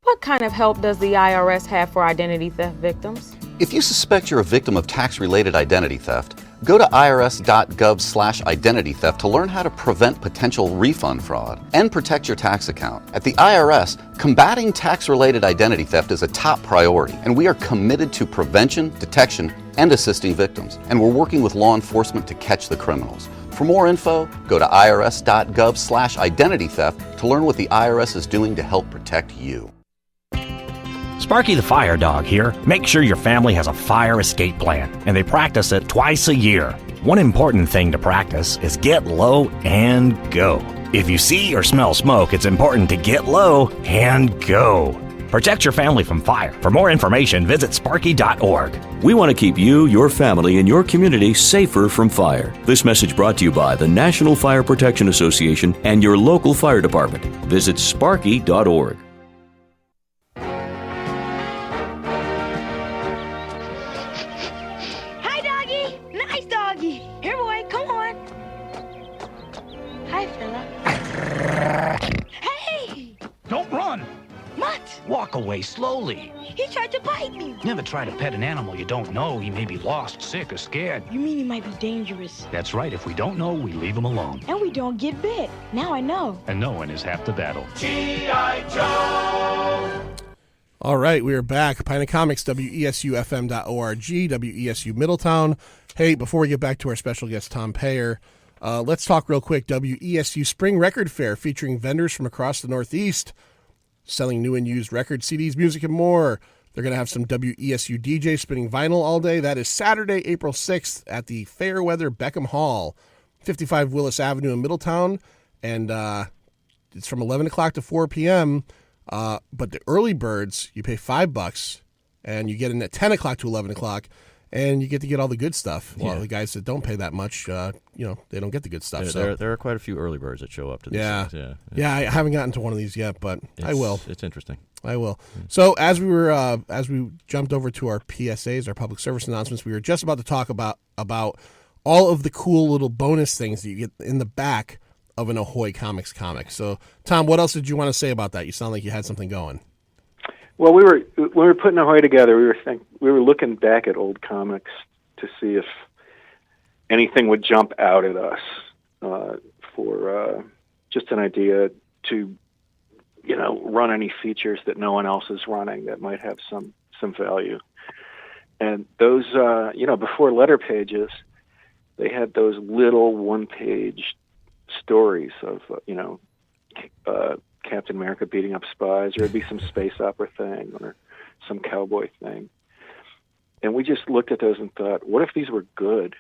[SPEAKER 8] What kind of help does the IRS have for identity theft victims?
[SPEAKER 9] If you suspect you're a victim of tax-related identity theft, go to irs.gov/identity theft to learn how to prevent potential refund fraud and protect your tax account. At the IRS, combating tax-related identity theft is a top priority, and we are committed to prevention, detection, and assisting victims. And we're working with law enforcement to catch the criminals. For more info, go to irs.gov/identity theft to learn what the IRS is doing to help protect you.
[SPEAKER 10] Sparky the Fire Dog here. Make sure your family has a fire escape plan, and they practice it twice a year. One important thing to practice is get low and go. If you see or smell smoke, it's important to get low and go. Protect your family from fire. For more information, visit sparky.org.
[SPEAKER 11] We want to keep you, your family, and your community safer from fire. This message brought to you by the National Fire Protection Association and your local fire department. Visit sparky.org.
[SPEAKER 12] Hi, doggy. Nice doggy. Here, boy. Come on. Hi, fella. Hey!
[SPEAKER 13] Don't run.
[SPEAKER 12] What?
[SPEAKER 13] Walk away slowly.
[SPEAKER 12] He tried to bite me.
[SPEAKER 13] Never try to pet an animal you don't know. He may be lost, sick, or scared.
[SPEAKER 12] You mean he might be dangerous?
[SPEAKER 13] That's right. If we don't know, we leave him alone.
[SPEAKER 12] And we don't get bit. Now I know.
[SPEAKER 13] And knowing is half the battle.
[SPEAKER 14] G.I. Joe!
[SPEAKER 1] All right, we are back. Pint of Comics, WESUFM.org, WESU Middletown. Hey, before we get back to our special guest, Tom Peyer, let's talk real quick. WESU Spring Record Fair featuring vendors from across the Northeast, selling new and used records, CDs, music, and more. They're going to have some WESU DJs spinning vinyl all day. That is Saturday, April 6th at the Fairweather Beckham Hall, 55 Willis Avenue in Middletown. And it's from 11 o'clock to 4 p.m., but the early birds, you pay $5, and you get in at 10 o'clock to 11 o'clock, and you get to get all the good stuff. Well, the guys that don't pay that much, they don't get the good stuff.
[SPEAKER 2] There are quite a few early birds that show up to these things.
[SPEAKER 1] Yeah, I haven't gotten to one of these yet, but I will.
[SPEAKER 2] It's interesting.
[SPEAKER 1] I will. So as we jumped over to our PSAs, our public service announcements, we were just about to talk about all of the cool little bonus things that you get in the back of an Ahoy Comics comic. So, Tom, what else did you want to say about that? You sound like you had something going.
[SPEAKER 3] Well, when we were putting Ahoy together, we were looking back at old comics to see if anything would jump out at us for just an idea to, run any features that no one else is running that might have some value. And those, before letter pages, they had those little one-page stories of, Captain America beating up spies, or it'd be some space opera thing or some cowboy thing. And we just looked at those and thought, what if these were good?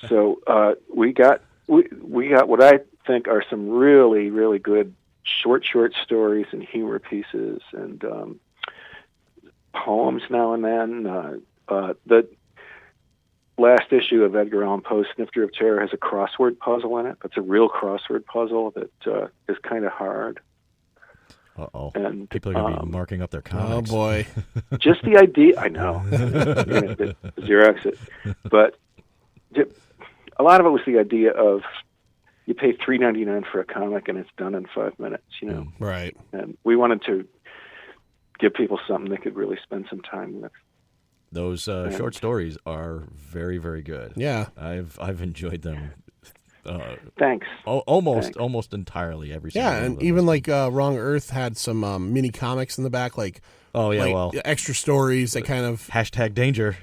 [SPEAKER 3] So we got what I think are some really, really good short stories and humor pieces and poems now and then. The last issue of Edgar Allan Poe's Snifter of Terror has a crossword puzzle in it. It's a real crossword puzzle that is kind of hard.
[SPEAKER 2] Uh-oh.
[SPEAKER 3] And
[SPEAKER 2] people are going to be marking up their comics.
[SPEAKER 1] Oh, boy.
[SPEAKER 3] Just the idea. I know. Xerox it. But a lot of it was the idea of you pay $3.99 for a comic and it's done in 5 minutes,
[SPEAKER 1] Right.
[SPEAKER 3] And we wanted to give people something they could really spend some time with.
[SPEAKER 2] Those short stories are very, very good.
[SPEAKER 1] Yeah,
[SPEAKER 2] I've enjoyed them.
[SPEAKER 3] Thanks.
[SPEAKER 2] Almost entirely every single one.
[SPEAKER 1] Yeah, and even like Wrong Earth had some mini comics in the back, like extra stories that kind of
[SPEAKER 2] #danger.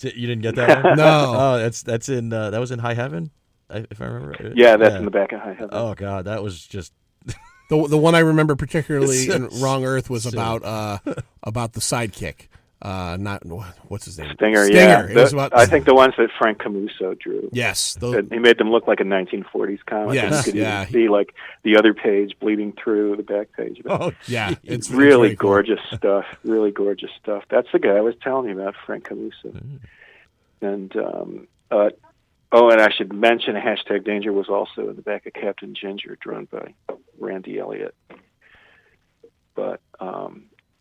[SPEAKER 2] You didn't get that one?
[SPEAKER 1] No.
[SPEAKER 2] Oh, that's in that was in High Heaven, if I remember.
[SPEAKER 3] Yeah, that's in the back of High Heaven.
[SPEAKER 2] Oh God, that was just.
[SPEAKER 1] The one I remember particularly in Wrong Earth was about the sidekick. not what's his name?
[SPEAKER 3] Stinger.
[SPEAKER 1] Yeah,
[SPEAKER 3] It was about, I think the ones that Frank Camuso drew.
[SPEAKER 1] Yes,
[SPEAKER 3] he made them look like a 1940s comic.
[SPEAKER 1] Yes,
[SPEAKER 3] you could even see like the other page bleeding through the back page.
[SPEAKER 1] Oh, yeah,
[SPEAKER 3] it's really gorgeous stuff. Really gorgeous stuff. That's the guy I was telling you about, Frank Camuso. And and I should mention #Danger was also in the back of Captain Ginger, drawn by Randy Elliott. But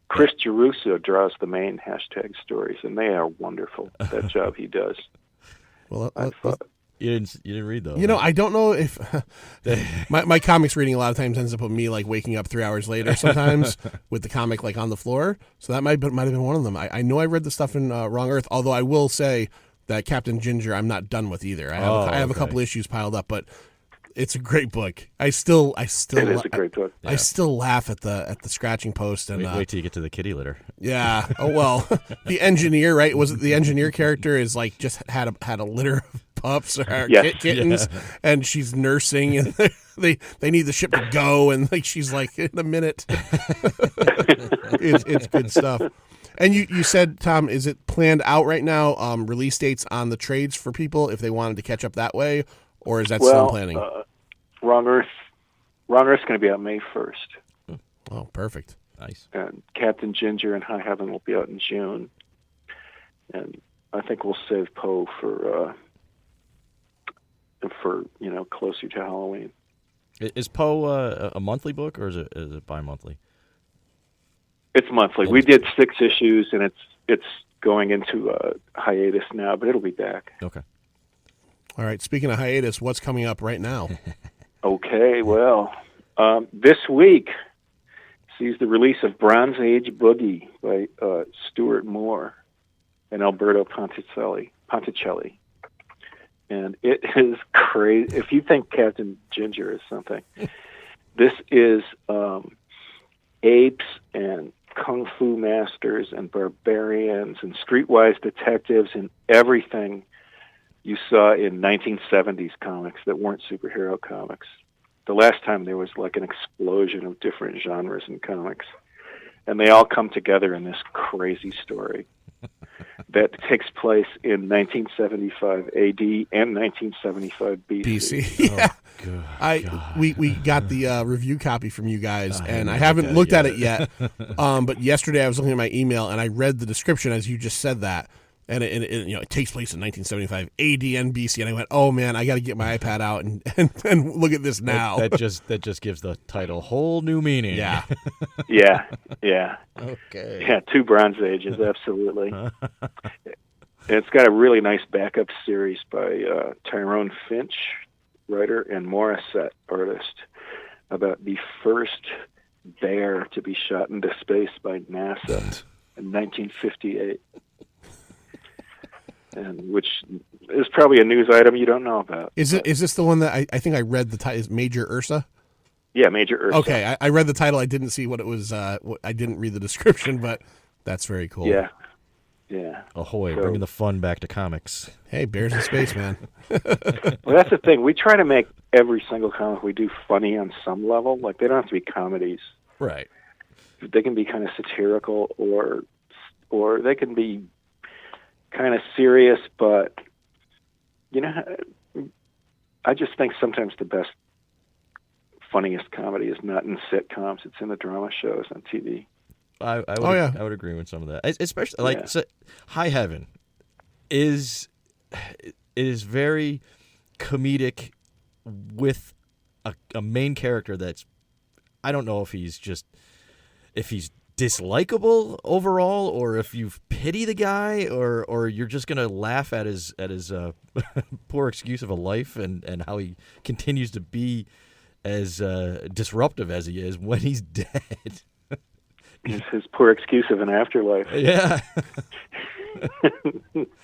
[SPEAKER 3] Chris Giarrusso draws the main # stories, and they are wonderful. That job he does.
[SPEAKER 1] Well,
[SPEAKER 2] you didn't read those.
[SPEAKER 1] I don't know if my comics reading a lot of times ends up with me like waking up 3 hours later sometimes with the comic like on the floor. So that might have been one of them. I know I read the stuff in Wrong Earth, although I will say that Captain Ginger I'm not done with either. I have a couple issues piled up, but it's a great book. It is a great book. I still laugh at the scratching post and
[SPEAKER 2] wait till you get to the kitty litter.
[SPEAKER 1] Yeah. Oh well, the engineer, right? Was it the engineer character is like just had a litter of pups or kittens, and she's nursing, and they need the ship to go, and like she's like in a minute. It's good stuff. And you said, Tom, is it planned out right now? Release dates on the trades for people if they wanted to catch up that way, or is that still planning?
[SPEAKER 3] Wrong Earth's going to be out May 1st.
[SPEAKER 1] Oh, perfect.
[SPEAKER 2] Nice.
[SPEAKER 3] And Captain Ginger and High Heaven will be out in June. And I think we'll save Poe for closer to Halloween.
[SPEAKER 2] Is Poe a monthly book, or is it bi-monthly?
[SPEAKER 3] It's monthly. We did 6 issues, and it's going into a hiatus now, but it'll be back.
[SPEAKER 2] Okay.
[SPEAKER 1] All right. Speaking of hiatus, what's coming up right now?
[SPEAKER 3] Okay. Well, this week sees the release of Bronze Age Boogie by Stuart Moore and Alberto Ponticelli. And it is crazy. If you think Captain Ginger is something, this is apes and kung fu masters and barbarians and streetwise detectives and everything you saw in 1970s comics that weren't superhero comics. The last time there was like an explosion of different genres in comics, and they all come together in this crazy story that takes place in 1975 AD and 1975 BC.
[SPEAKER 1] Yeah. We got the review copy from you guys, and I haven't looked at it yet. But yesterday I was looking at my email and I read the description as you just said that, and it takes place in 1975 AD and BC, and I went, oh man, I got to get my iPad out and look at this now.
[SPEAKER 2] That just gives the title whole new meaning.
[SPEAKER 1] Yeah.
[SPEAKER 3] Yeah.
[SPEAKER 2] Okay.
[SPEAKER 3] Yeah, 2 Bronze Ages, absolutely. It's got a really nice backup series by Tyrone Finch, writer, and Morissette, artist, about the first bear to be shot into space by NASA in 1958. And which is probably a news item you don't know about.
[SPEAKER 1] Is this the one that I think I read the title is Major Ursa?
[SPEAKER 3] Yeah, Major Ursa.
[SPEAKER 1] Okay, I read the title. I didn't see what it was. I didn't read the description, but that's very cool.
[SPEAKER 3] Yeah.
[SPEAKER 2] Ahoy, bringing the fun back to comics.
[SPEAKER 1] Hey, bears in space, man.
[SPEAKER 3] Well, that's the thing. We try to make every single comic we do funny on some level. Like, they don't have to be comedies.
[SPEAKER 2] Right.
[SPEAKER 3] They can be kind of satirical, or they can be kind of serious, but I just think sometimes the best, funniest comedy is not in sitcoms; it's in the drama shows on TV.
[SPEAKER 2] I would agree with some of that, especially High Heaven is very comedic with a main character that's, I don't know if he's dislikable overall, or if you pity the guy, or you're just gonna laugh at his poor excuse of a life and how he continues to be as disruptive as he is when he's dead.
[SPEAKER 3] His poor excuse of an afterlife.
[SPEAKER 2] Yeah.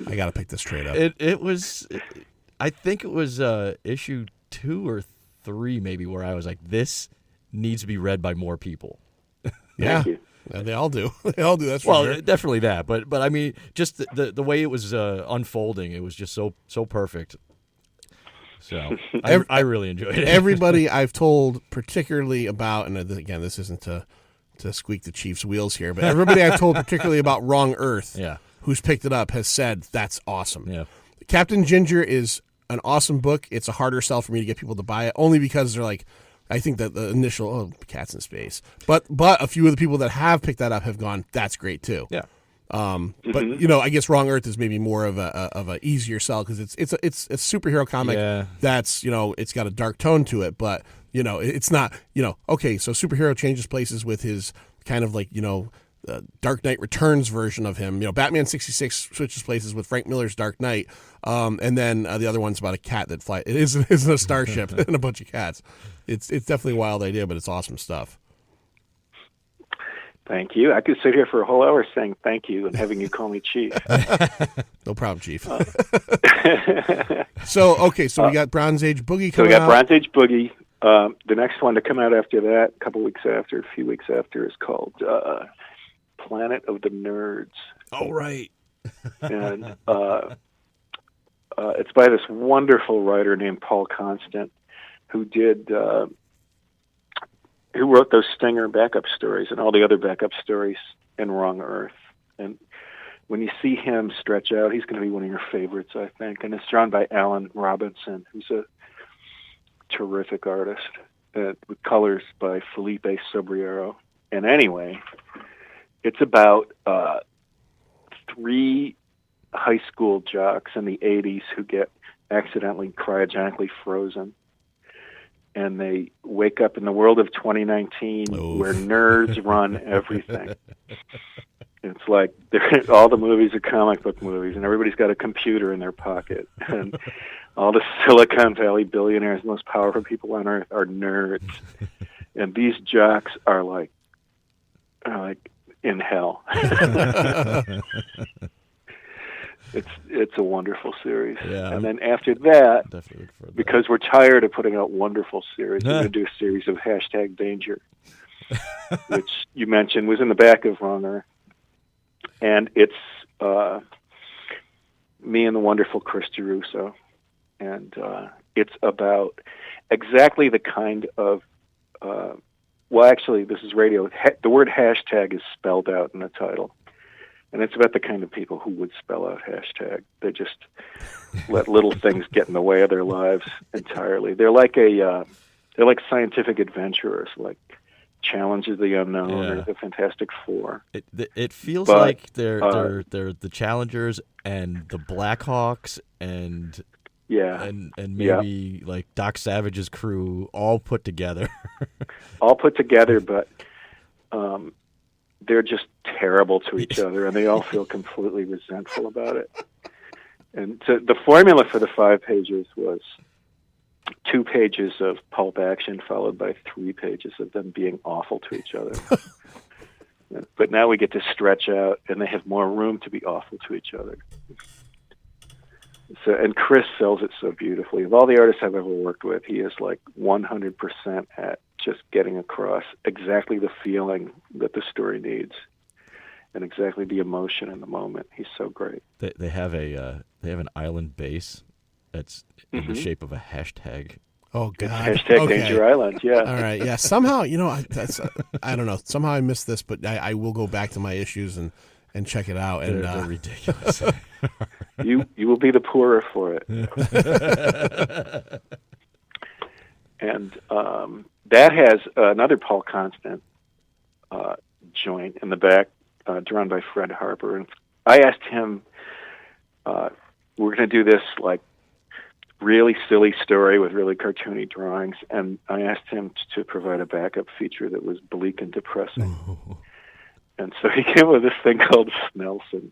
[SPEAKER 1] I gotta pick this trade up.
[SPEAKER 2] It was, I think it was issue 2 or 3 maybe, where I was like, this needs to be read by more people.
[SPEAKER 1] Yeah. They all do. They all do. That's for sure.
[SPEAKER 2] Definitely that. But I mean, just the way it was unfolding, it was just so perfect. So I really enjoyed it.
[SPEAKER 1] Everybody I've told particularly about, and again, this isn't to to squeak the Chiefs' wheels here, but everybody I've told, particularly about Wrong Earth, who's picked it up, has said that's awesome.
[SPEAKER 2] Yeah.
[SPEAKER 1] Captain Ginger is an awesome book. It's a harder sell for me to get people to buy it, only because they're like, I think that the initial cats in space, but a few of the people that have picked that up have gone, that's great too.
[SPEAKER 2] Yeah.
[SPEAKER 1] But I guess Wrong Earth is maybe more of a easier sell because it's a superhero comic that's it's got a dark tone to it, but it's not okay. So superhero changes places with his kind of like Dark Knight Returns version of him. Batman 66 switches places with Frank Miller's Dark Knight, and then the other one's about a cat that flies. It isn't a starship and a bunch of cats. It's definitely a wild idea, but it's awesome stuff.
[SPEAKER 3] Thank you. I could sit here for a whole hour saying thank you and having you call me Chief.
[SPEAKER 1] No problem, Chief. So we got Bronze Age Boogie coming out.
[SPEAKER 3] So we got Bronze Age Boogie. The next one to come out after that, a few weeks after, is called Planet of the Nerds.
[SPEAKER 1] Oh, right.
[SPEAKER 3] And it's by this wonderful writer named Paul Constant, who wrote those Stinger backup stories and all the other backup stories in Wrong Earth. And when you see him stretch out, he's going to be one of your favorites, I think. And it's drawn by Alan Robinson, who's a terrific artist, with colors by Felipe Sobriero. And anyway, it's about 3 high school jocks in the 80s who get accidentally cryogenically frozen. And they wake up in the world of 2019 where nerds run everything. It's like all the movies are comic book movies, and everybody's got a computer in their pocket. And all the Silicon Valley billionaires, most powerful people on earth, are nerds. And these jocks are like in hell. It's a wonderful series.
[SPEAKER 2] Yeah,
[SPEAKER 3] and then after that, because we're tired of putting out wonderful series, we're going to do a series of #Danger, which you mentioned was in the back of Wrong Earth. And it's me and the wonderful Chris Giruso. And it's about exactly the kind of, this is radio. The word hashtag is spelled out in the title. And it's about the kind of people who would spell out hashtag. They just let little things get in the way of their lives entirely. They're like scientific adventurers, like Challenge of the Unknown or the Fantastic Four.
[SPEAKER 2] It feels like they're the Challengers and the Blackhawks and maybe like Doc Savage's crew all put together.
[SPEAKER 3] But they're just terrible to each other, and they all feel completely resentful about it. And so the formula for the 5 pages was 2 pages of pulp action followed by 3 pages of them being awful to each other. But now we get to stretch out, and they have more room to be awful to each other. So, and Chris sells it so beautifully. Of all the artists I've ever worked with, he is like 100% at just getting across exactly the feeling that the story needs, and exactly the emotion in the moment. He's so great.
[SPEAKER 2] They have an island base that's in the shape of a hashtag.
[SPEAKER 1] Oh God!
[SPEAKER 3] #Danger Island. Yeah.
[SPEAKER 1] All right. Yeah. Somehow, I don't know. Somehow I missed this, but I will go back to my issues and check it out. And
[SPEAKER 2] they're ridiculous.
[SPEAKER 3] You will be the poorer for it. And that has another Paul Constant joint in the back, drawn by Fred Harper. And I asked him, we're going to do this like really silly story with really cartoony drawings, and I asked him to provide a backup feature that was bleak and depressing. And so he came up with this thing called Snelson.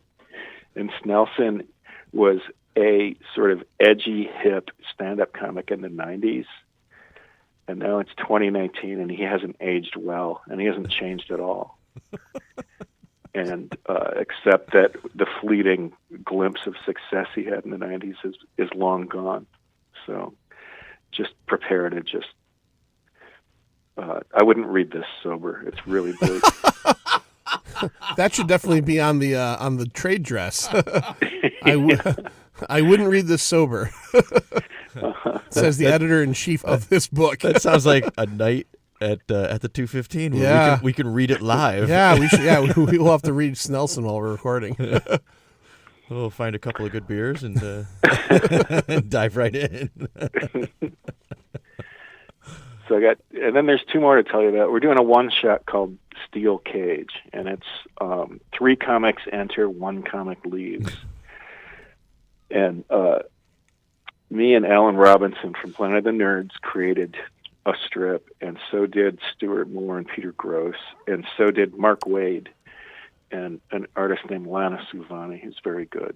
[SPEAKER 3] And Snelson was a sort of edgy, hip stand-up comic in the 90s. And now it's 2019, and he hasn't aged well, and he hasn't changed at all. And except that the fleeting glimpse of success he had in the 90s is long gone. So just prepare to just... I wouldn't read this sober. It's really bleak.
[SPEAKER 1] That should definitely be on the trade dress. I wouldn't read this sober. Says the editor-in-chief of this book.
[SPEAKER 2] That sounds like a night at the 2:15. Where
[SPEAKER 1] Yeah.
[SPEAKER 2] we can read it live.
[SPEAKER 1] Yeah, we should. Yeah, we will have to read Snelson while we're recording.
[SPEAKER 2] We'll find a couple of good beers and dive right in.
[SPEAKER 3] So and then there's two more to tell you about. We're doing a one-shot called Steel Cage, and it's 3 comics enter, 1 comic leaves. And me and Alan Robinson from Planet of the Nerds created a strip, and so did Stuart Moore and Peter Gross, and so did Mark Wade and an artist named Lana Suvani, who's very good.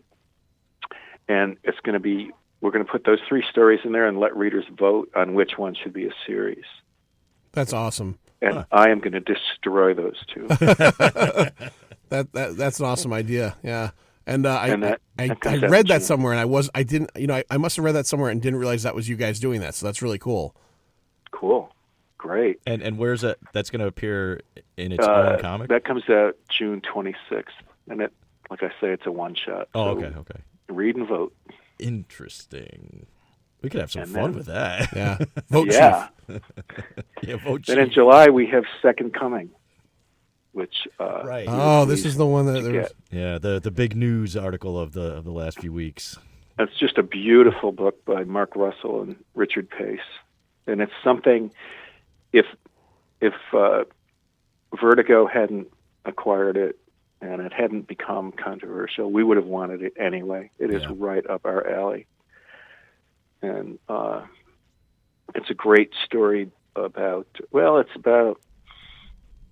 [SPEAKER 3] And we're going to put those 3 stories in there and let readers vote on which one should be a series.
[SPEAKER 1] That's awesome.
[SPEAKER 3] And I am going to destroy those 2.
[SPEAKER 1] That's an awesome idea. Yeah. And I
[SPEAKER 3] comes out
[SPEAKER 1] read
[SPEAKER 3] in
[SPEAKER 1] that
[SPEAKER 3] June.
[SPEAKER 1] somewhere, and I didn't, I must have read that somewhere and didn't realize that was you guys doing that. So that's really cool.
[SPEAKER 3] Cool. Great.
[SPEAKER 2] And where's that? That's going to appear in its own comic?
[SPEAKER 3] That comes out June 26th. And like I say, it's a one-shot.
[SPEAKER 2] Oh,
[SPEAKER 3] so
[SPEAKER 2] okay.
[SPEAKER 3] Read and vote.
[SPEAKER 2] Interesting. We could have some fun with that.
[SPEAKER 1] Yeah. Vote
[SPEAKER 3] Chief.
[SPEAKER 2] Yeah, vote
[SPEAKER 3] Then
[SPEAKER 2] Chief.
[SPEAKER 3] in July, we have Second Coming, which...
[SPEAKER 2] right.
[SPEAKER 1] Oh, this is the one that... There was...
[SPEAKER 2] Yeah, the big news article of the last few weeks.
[SPEAKER 3] It's just a beautiful book by Mark Russell and Richard Pace. And it's something... If Vertigo hadn't acquired it and it hadn't become controversial, we would have wanted it anyway. It is right up our alley. And it's a great story about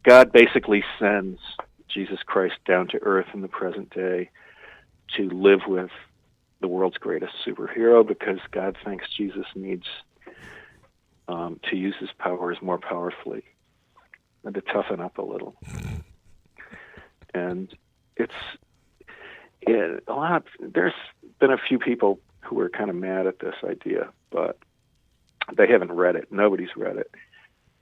[SPEAKER 3] God basically sends Jesus Christ down to earth in the present day to live with the world's greatest superhero because God thinks Jesus needs to use his powers more powerfully and to toughen up a little. And there's been a few people who were kind of mad at this idea, but they haven't read it. Nobody's read it.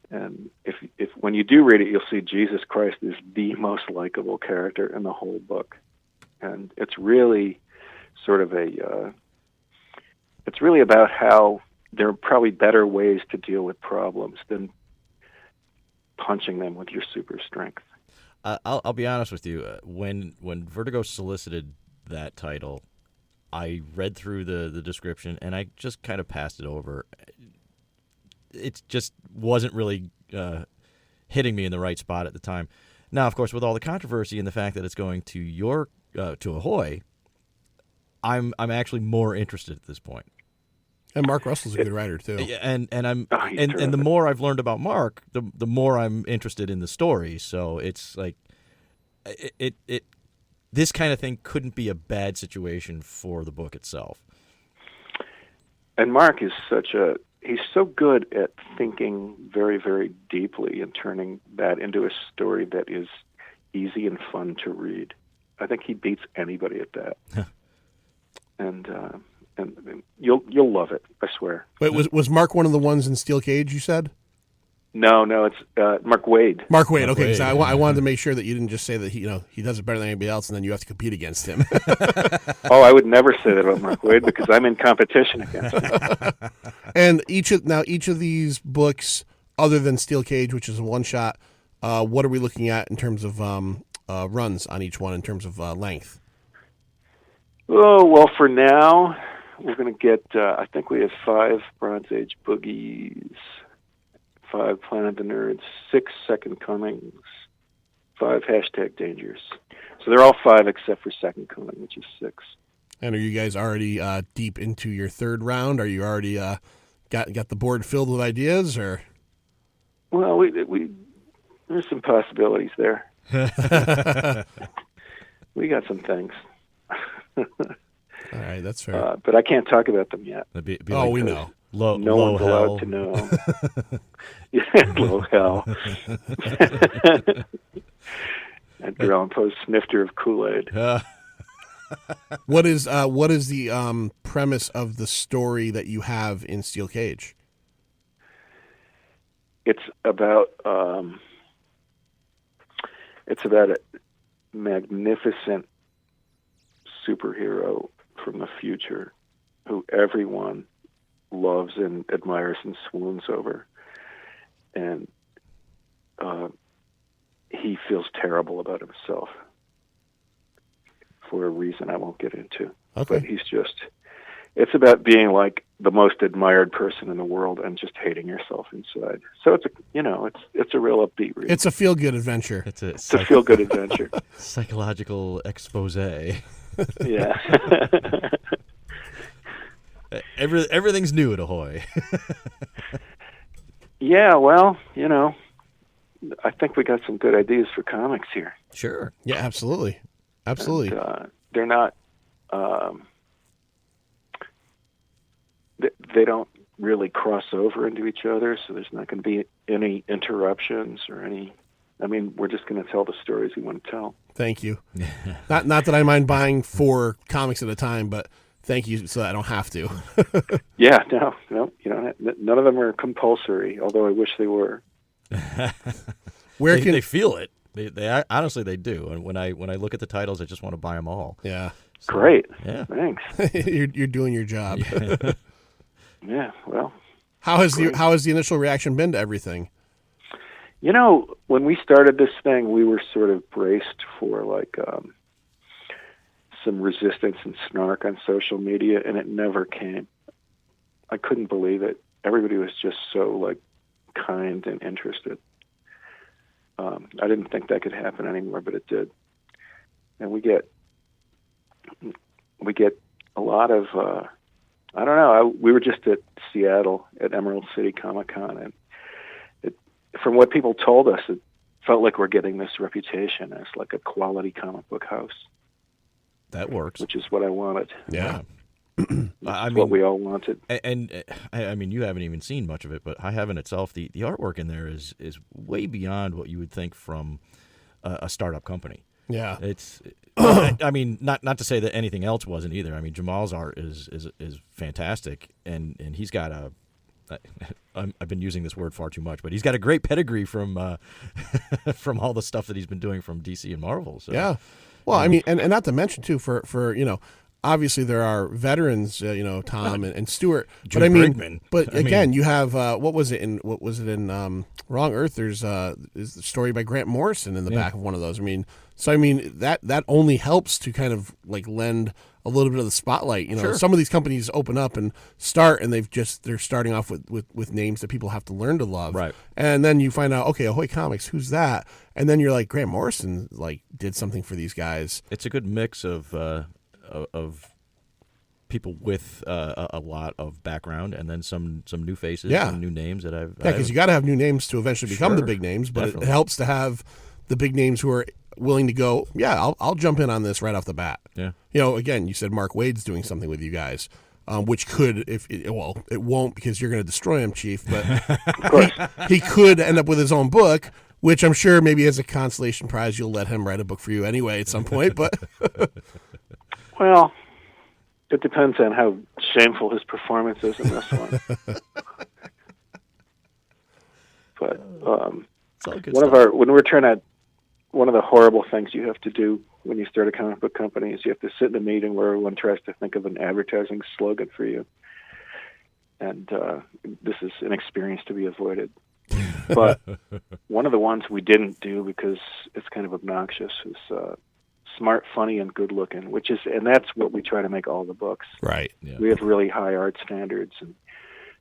[SPEAKER 3] And if when you do read it, you'll see Jesus Christ is the most likable character in the whole book. And it's really sort of it's really about how there are probably better ways to deal with problems than punching them with your super strength.
[SPEAKER 2] I'll be honest with you. When Vertigo solicited that title, I read through the description and I just kind of passed it over. It just wasn't really hitting me in the right spot at the time. Now, of course, with all the controversy and the fact that it's going to to Ahoy, I'm actually more interested at this point.
[SPEAKER 1] And Mark Russell's a good writer too.
[SPEAKER 2] And the more I've learned about Mark, the more I'm interested in the story. So it's like this kind of thing couldn't be a bad situation for the book itself.
[SPEAKER 3] And Mark is he's so good at thinking very, very deeply and turning that into a story that is easy and fun to read. I think he beats anybody at that. And you'll love it, I swear.
[SPEAKER 1] Wait, was Mark one of the ones in Steel Cage, you said?
[SPEAKER 3] No, it's Mark Wade.
[SPEAKER 1] Mark Wade, okay. So I wanted to make sure that you didn't just say that he does it better than anybody else, and then you have to compete against him.
[SPEAKER 3] Oh, I would never say that about Mark Wade because I'm in competition against him.
[SPEAKER 1] And each of these books, other than Steel Cage, which is a one-shot, what are we looking at in terms of runs on each one in terms of length?
[SPEAKER 3] Oh, well, for now, we're going to get, I think we have 5 Bronze Age Boogies, 5 Planet of the Nerds, 6 Second Comings, 5 #Dangers. So they're all 5 except for Second Coming, which is 6.
[SPEAKER 1] And are you guys already deep into your 3rd round? Are you already got the board filled with ideas, or?
[SPEAKER 3] Well, we there's some possibilities there. We got some things.
[SPEAKER 1] All right, that's fair.
[SPEAKER 3] But I can't talk about them yet.
[SPEAKER 1] We know.
[SPEAKER 3] No
[SPEAKER 2] low
[SPEAKER 3] one's
[SPEAKER 2] hell.
[SPEAKER 3] allowed to know. Yeah, low hell. Edgar Allan Poe's snifter of Kool-Aid.
[SPEAKER 1] What is the premise of the story that you have in Steel Cage?
[SPEAKER 3] It's about a magnificent superhero from the future who everyone loves and admires and swoons over. And feels terrible about himself for a reason I won't get into.
[SPEAKER 1] Okay.
[SPEAKER 3] But it's about being like the most admired person in the world and just hating yourself inside. So it's a real upbeat read.
[SPEAKER 1] It's a feel-good adventure.
[SPEAKER 3] It's a feel-good adventure.
[SPEAKER 2] Psychological expose.
[SPEAKER 3] Yeah.
[SPEAKER 2] Everything's new at Ahoy.
[SPEAKER 3] Yeah, well, I think we got some good ideas for comics here.
[SPEAKER 2] Sure.
[SPEAKER 1] Yeah, absolutely. Absolutely.
[SPEAKER 3] And, they're not, they don't really cross over into each other, so there's not going to be any interruptions or any, we're just going to tell the stories we want to tell.
[SPEAKER 1] Thank you. Not that I mind buying 4 comics at a time, but thank you so that I don't have to.
[SPEAKER 3] Yeah, no, you don't none of them are compulsory, although I wish they were.
[SPEAKER 2] They feel it. They honestly they do. And when I look at the titles, I just want to buy them all.
[SPEAKER 1] Yeah.
[SPEAKER 3] So, great.
[SPEAKER 2] Yeah.
[SPEAKER 3] Thanks.
[SPEAKER 1] You're doing your job.
[SPEAKER 3] Yeah. Well.
[SPEAKER 1] How has the initial reaction been to everything?
[SPEAKER 3] When we started this thing, we were sort of braced for some resistance and snark on social media, and it never came. I couldn't believe it. Everybody was just so kind and interested. I didn't think that could happen anymore, but it did. And we get a lot of I don't know. We were just at Seattle at Emerald City Comic Con, and from what people told us, it felt like we're getting this reputation as like a quality comic book house.
[SPEAKER 2] That works.
[SPEAKER 3] Which is what I wanted.
[SPEAKER 1] Yeah.
[SPEAKER 3] What we all wanted.
[SPEAKER 2] And you haven't even seen much of it, but High Heaven itself, the artwork in there is way beyond what you would think from a startup company.
[SPEAKER 1] Yeah.
[SPEAKER 2] It's not to say that anything else wasn't either. Jamal's art is fantastic, and he's got I've been using this word far too much, but he's got a great pedigree from from all the stuff that he's been doing from DC and Marvel. So.
[SPEAKER 1] Yeah. Well, and not to mention too, for obviously there are veterans, Tom and Stewart.
[SPEAKER 2] Drew
[SPEAKER 1] But
[SPEAKER 2] Brigman.
[SPEAKER 1] But again, you have what was it in Wrong Earth? There's is the story by Grant Morrison in the back of one of those. That only helps to kind of lend a little bit of the spotlight.
[SPEAKER 2] Sure.
[SPEAKER 1] Some of these companies open up and start, and they're starting off with names that people have to learn to love.
[SPEAKER 2] Right.
[SPEAKER 1] And then you find out, okay, Ahoy Comics, who's that? And then you're like, Grant Morrison did something for these guys.
[SPEAKER 2] It's a good mix of people with a lot of background, and then some new faces, and new names that I've.
[SPEAKER 1] Yeah, because you got to have new names to eventually become the big names, but it helps to have the big names who are willing to go. Yeah, I'll jump in on this right off the bat.
[SPEAKER 2] Yeah.
[SPEAKER 1] Again, you said Mark Waid's doing something with you guys, which could, it won't because you're going to destroy him, Chief. But he could end up with his own book, which I'm sure maybe as a consolation prize you'll let him write a book for you anyway at some point. But
[SPEAKER 3] well, it depends on how shameful his performance is in this one. But one of the horrible things you have to do when you start a comic book company is you have to sit in a meeting where everyone tries to think of an advertising slogan for you. And this is an experience to be avoided. But one of the ones we didn't do because it's kind of obnoxious is smart, funny, and good looking, and that's what we try to make all the books.
[SPEAKER 1] Right.
[SPEAKER 2] Yeah.
[SPEAKER 3] We have really high art standards,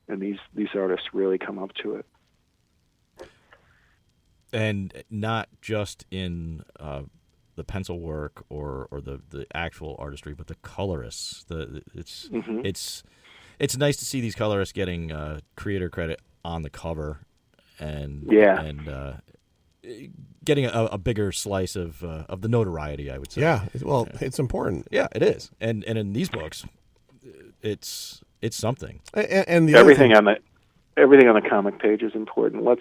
[SPEAKER 3] and these artists really come up to it. And
[SPEAKER 2] not just in the pencil work or the actual artistry, but the colorists. It's nice to see these colorists getting creator credit on the cover, and getting a bigger slice of the notoriety, I would say.
[SPEAKER 1] Yeah, it's important.
[SPEAKER 2] Yeah, it is, and in these books, it's something.
[SPEAKER 1] And the
[SPEAKER 3] everything on the comic page is important. Let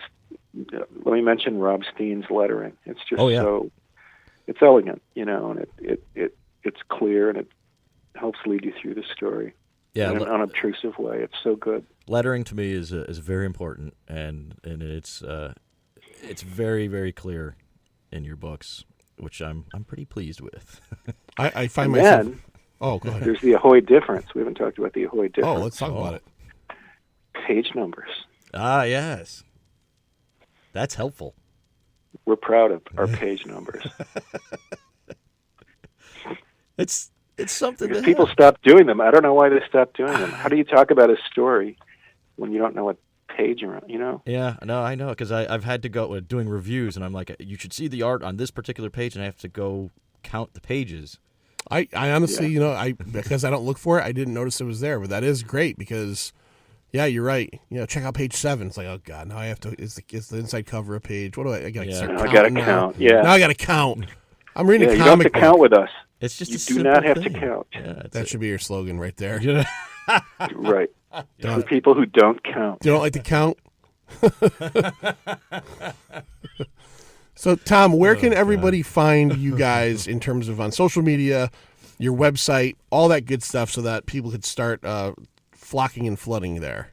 [SPEAKER 3] me mention Rob Steen's lettering. It's just so it's elegant, and it's clear, and it helps lead you through the story.
[SPEAKER 2] Yeah,
[SPEAKER 3] in an unobtrusive way. It's so good.
[SPEAKER 2] Lettering to me is very important, and it's very, very clear in your books, which I'm pretty pleased with.
[SPEAKER 1] I find myself. Oh, go ahead.
[SPEAKER 3] There's the Ahoy difference. We haven't talked about the Ahoy difference.
[SPEAKER 1] Oh, let's talk about it.
[SPEAKER 3] Page numbers.
[SPEAKER 2] Ah, yes. That's helpful.
[SPEAKER 3] We're proud of our page numbers.
[SPEAKER 2] It's something
[SPEAKER 3] because
[SPEAKER 2] that
[SPEAKER 3] people stopped doing them. I don't know why they stopped doing them. How do you talk about a story when you don't know what page you're on, you know?
[SPEAKER 2] Yeah, no, I know, because I've had to go doing reviews, and I'm like, you should see the art on this particular page, and I have to go count the pages.
[SPEAKER 1] I honestly, because I don't look for it, I didn't notice it was there, but that is great because, yeah, you're right. Check out page 7. It's like, oh god, now I have to. Is the inside cover a page? What do I got to start counting?
[SPEAKER 3] I got to count. Yeah,
[SPEAKER 1] now I got to count. I'm reading a comic.
[SPEAKER 3] You don't have to count with us.
[SPEAKER 2] It's just
[SPEAKER 3] you do not have to count.
[SPEAKER 1] Yeah, that should be your slogan right there.
[SPEAKER 3] Right. For people wwho don't count.
[SPEAKER 1] You don't like to count? So, Tom, where can everybody find you guys in terms of on social media, your website, all that good stuff, so that people could start flocking and flooding there?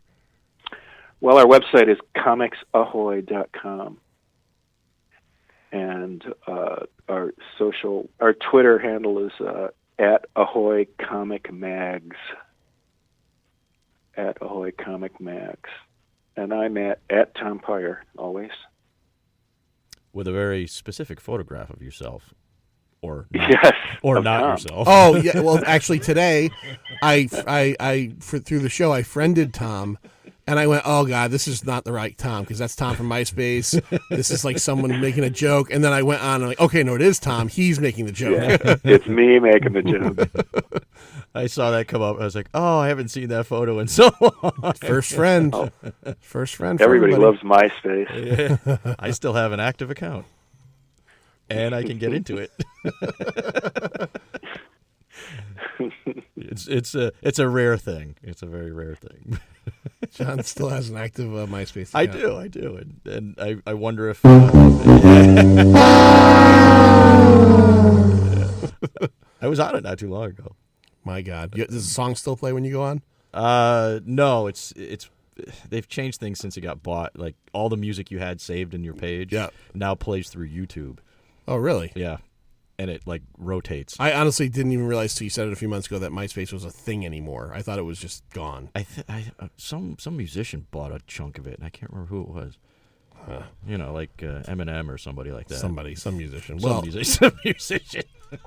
[SPEAKER 3] Well, our website is comicsahoy.com. And our Twitter handle is at Ahoy Comic Mags. At Ahoy Comic Mags. And I'm at Tom Peyer, always.
[SPEAKER 2] With a very specific photograph of yourself. Or
[SPEAKER 3] yes,
[SPEAKER 2] or not
[SPEAKER 3] Tom.
[SPEAKER 2] yourself.
[SPEAKER 1] Oh, yeah. Well, actually, today, through the show, I friended Tom. And I went, oh, God, this is not the right Tom, because that's Tom from MySpace. This is like someone making a joke. And then I went on and like, okay, no, it is Tom. He's making the joke.
[SPEAKER 3] Yeah, it's me making the joke.
[SPEAKER 2] I saw that come up. I was like, oh, I haven't seen that photo in so long.
[SPEAKER 1] First friend. Oh. First friend.
[SPEAKER 3] Everybody loves MySpace.
[SPEAKER 2] Yeah. I still have an active account. And I can get into it. It's a rare thing. It's a very rare thing.
[SPEAKER 1] John still has an active MySpace
[SPEAKER 2] account. I do, and I wonder if I was on it not too long ago.
[SPEAKER 1] My God, does the song still play when you go on?
[SPEAKER 2] No, it's they've changed things since it got bought. Like all the music you had saved in your page, now plays through YouTube.
[SPEAKER 1] Oh, really?
[SPEAKER 2] Yeah. And it like rotates.
[SPEAKER 1] I honestly didn't even realize till you said it a few months ago that MySpace was a thing anymore. I thought it was just gone.
[SPEAKER 2] Some musician bought a chunk of it, and I can't remember who it was. Like Eminem or somebody like that.
[SPEAKER 1] Some musician.
[SPEAKER 2] Some musician.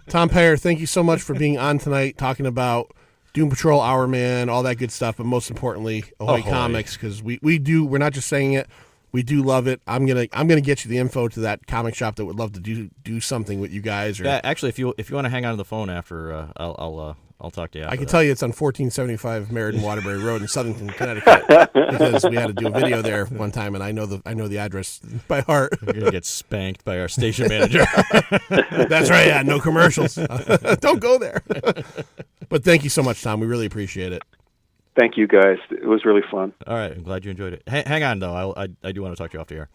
[SPEAKER 1] Tom Peyer, thank you so much for being on tonight, talking about Doom Patrol, Hourman, all that good stuff, but most importantly, Ahoy Comics, because we're not just saying it. We do love it. I'm gonna get you the info to that comic shop that would love to do something with you guys. Or,
[SPEAKER 2] yeah, actually, if you want to hang on the phone after, I'll talk to you.
[SPEAKER 1] I can tell you it's on 1475 Meriden Waterbury Road in Southern Connecticut because we had to do a video there one time, and I know the address by heart.
[SPEAKER 2] You're gonna get spanked by our station manager.
[SPEAKER 1] That's right. Yeah, no commercials. Don't go there. But thank you so much, Tom. We really appreciate it.
[SPEAKER 3] Thank you, guys. It was really fun.
[SPEAKER 2] All right. I'm glad you enjoyed it. Hang on, though. I do want to talk to you off the air.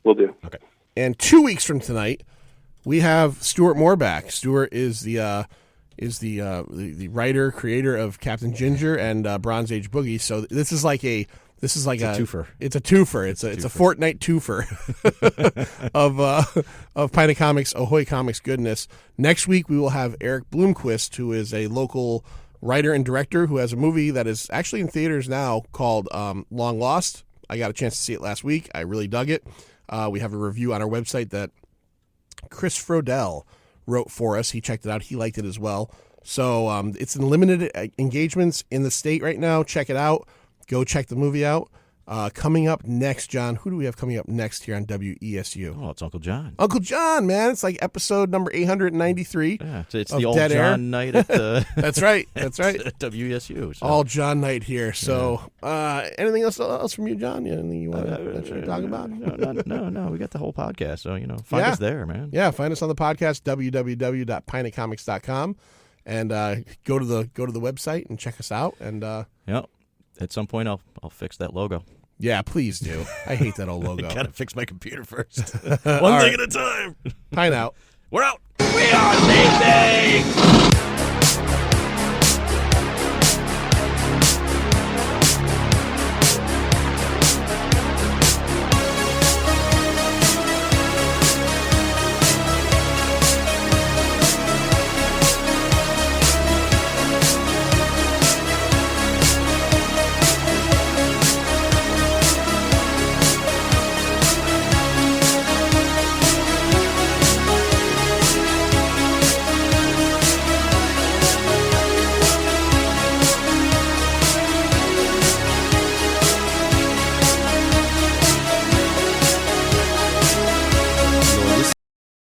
[SPEAKER 3] Will do.
[SPEAKER 2] Okay.
[SPEAKER 1] And 2 weeks from tonight, we have Stuart Moore back. Stuart is the writer, creator of Captain Ginger and Bronze Age Boogie. So this is like a
[SPEAKER 2] twofer.
[SPEAKER 1] It's a twofer. It's a fortnight twofer of Pint of Comics, Ahoy Comics goodness. Next week we will have Eric Bloomquist, who is a local writer and director who has a movie that is actually in theaters now called Long Lost. I got a chance to see it last week. I really dug it. We have a review on our website that Chris Frodell wrote for us. He checked it out. He liked it as well. So it's in limited engagements in the state right now. Check it out. Go check the movie out. Coming up next, John, who do we have coming up next here on WESU?
[SPEAKER 2] Oh, it's Uncle John.
[SPEAKER 1] Uncle John, man. It's like episode number 893.
[SPEAKER 2] Yeah, it's the old John
[SPEAKER 1] Air.
[SPEAKER 2] night at the...
[SPEAKER 1] That's right. That's right.
[SPEAKER 2] At WESU. So.
[SPEAKER 1] All John night here. So anything else from you, John? Anything you want to talk about?
[SPEAKER 2] No. We got the whole podcast. So, find us there, man.
[SPEAKER 1] Yeah, find us on the podcast, www.pintofcomics.com. And go to the website and check us out. And
[SPEAKER 2] at some point, I'll fix that logo.
[SPEAKER 1] Yeah, please do. I hate that old logo.
[SPEAKER 2] Gotta fix my computer first. One thing at a time.
[SPEAKER 1] Pint out.
[SPEAKER 2] We're out.
[SPEAKER 14] We are leaving.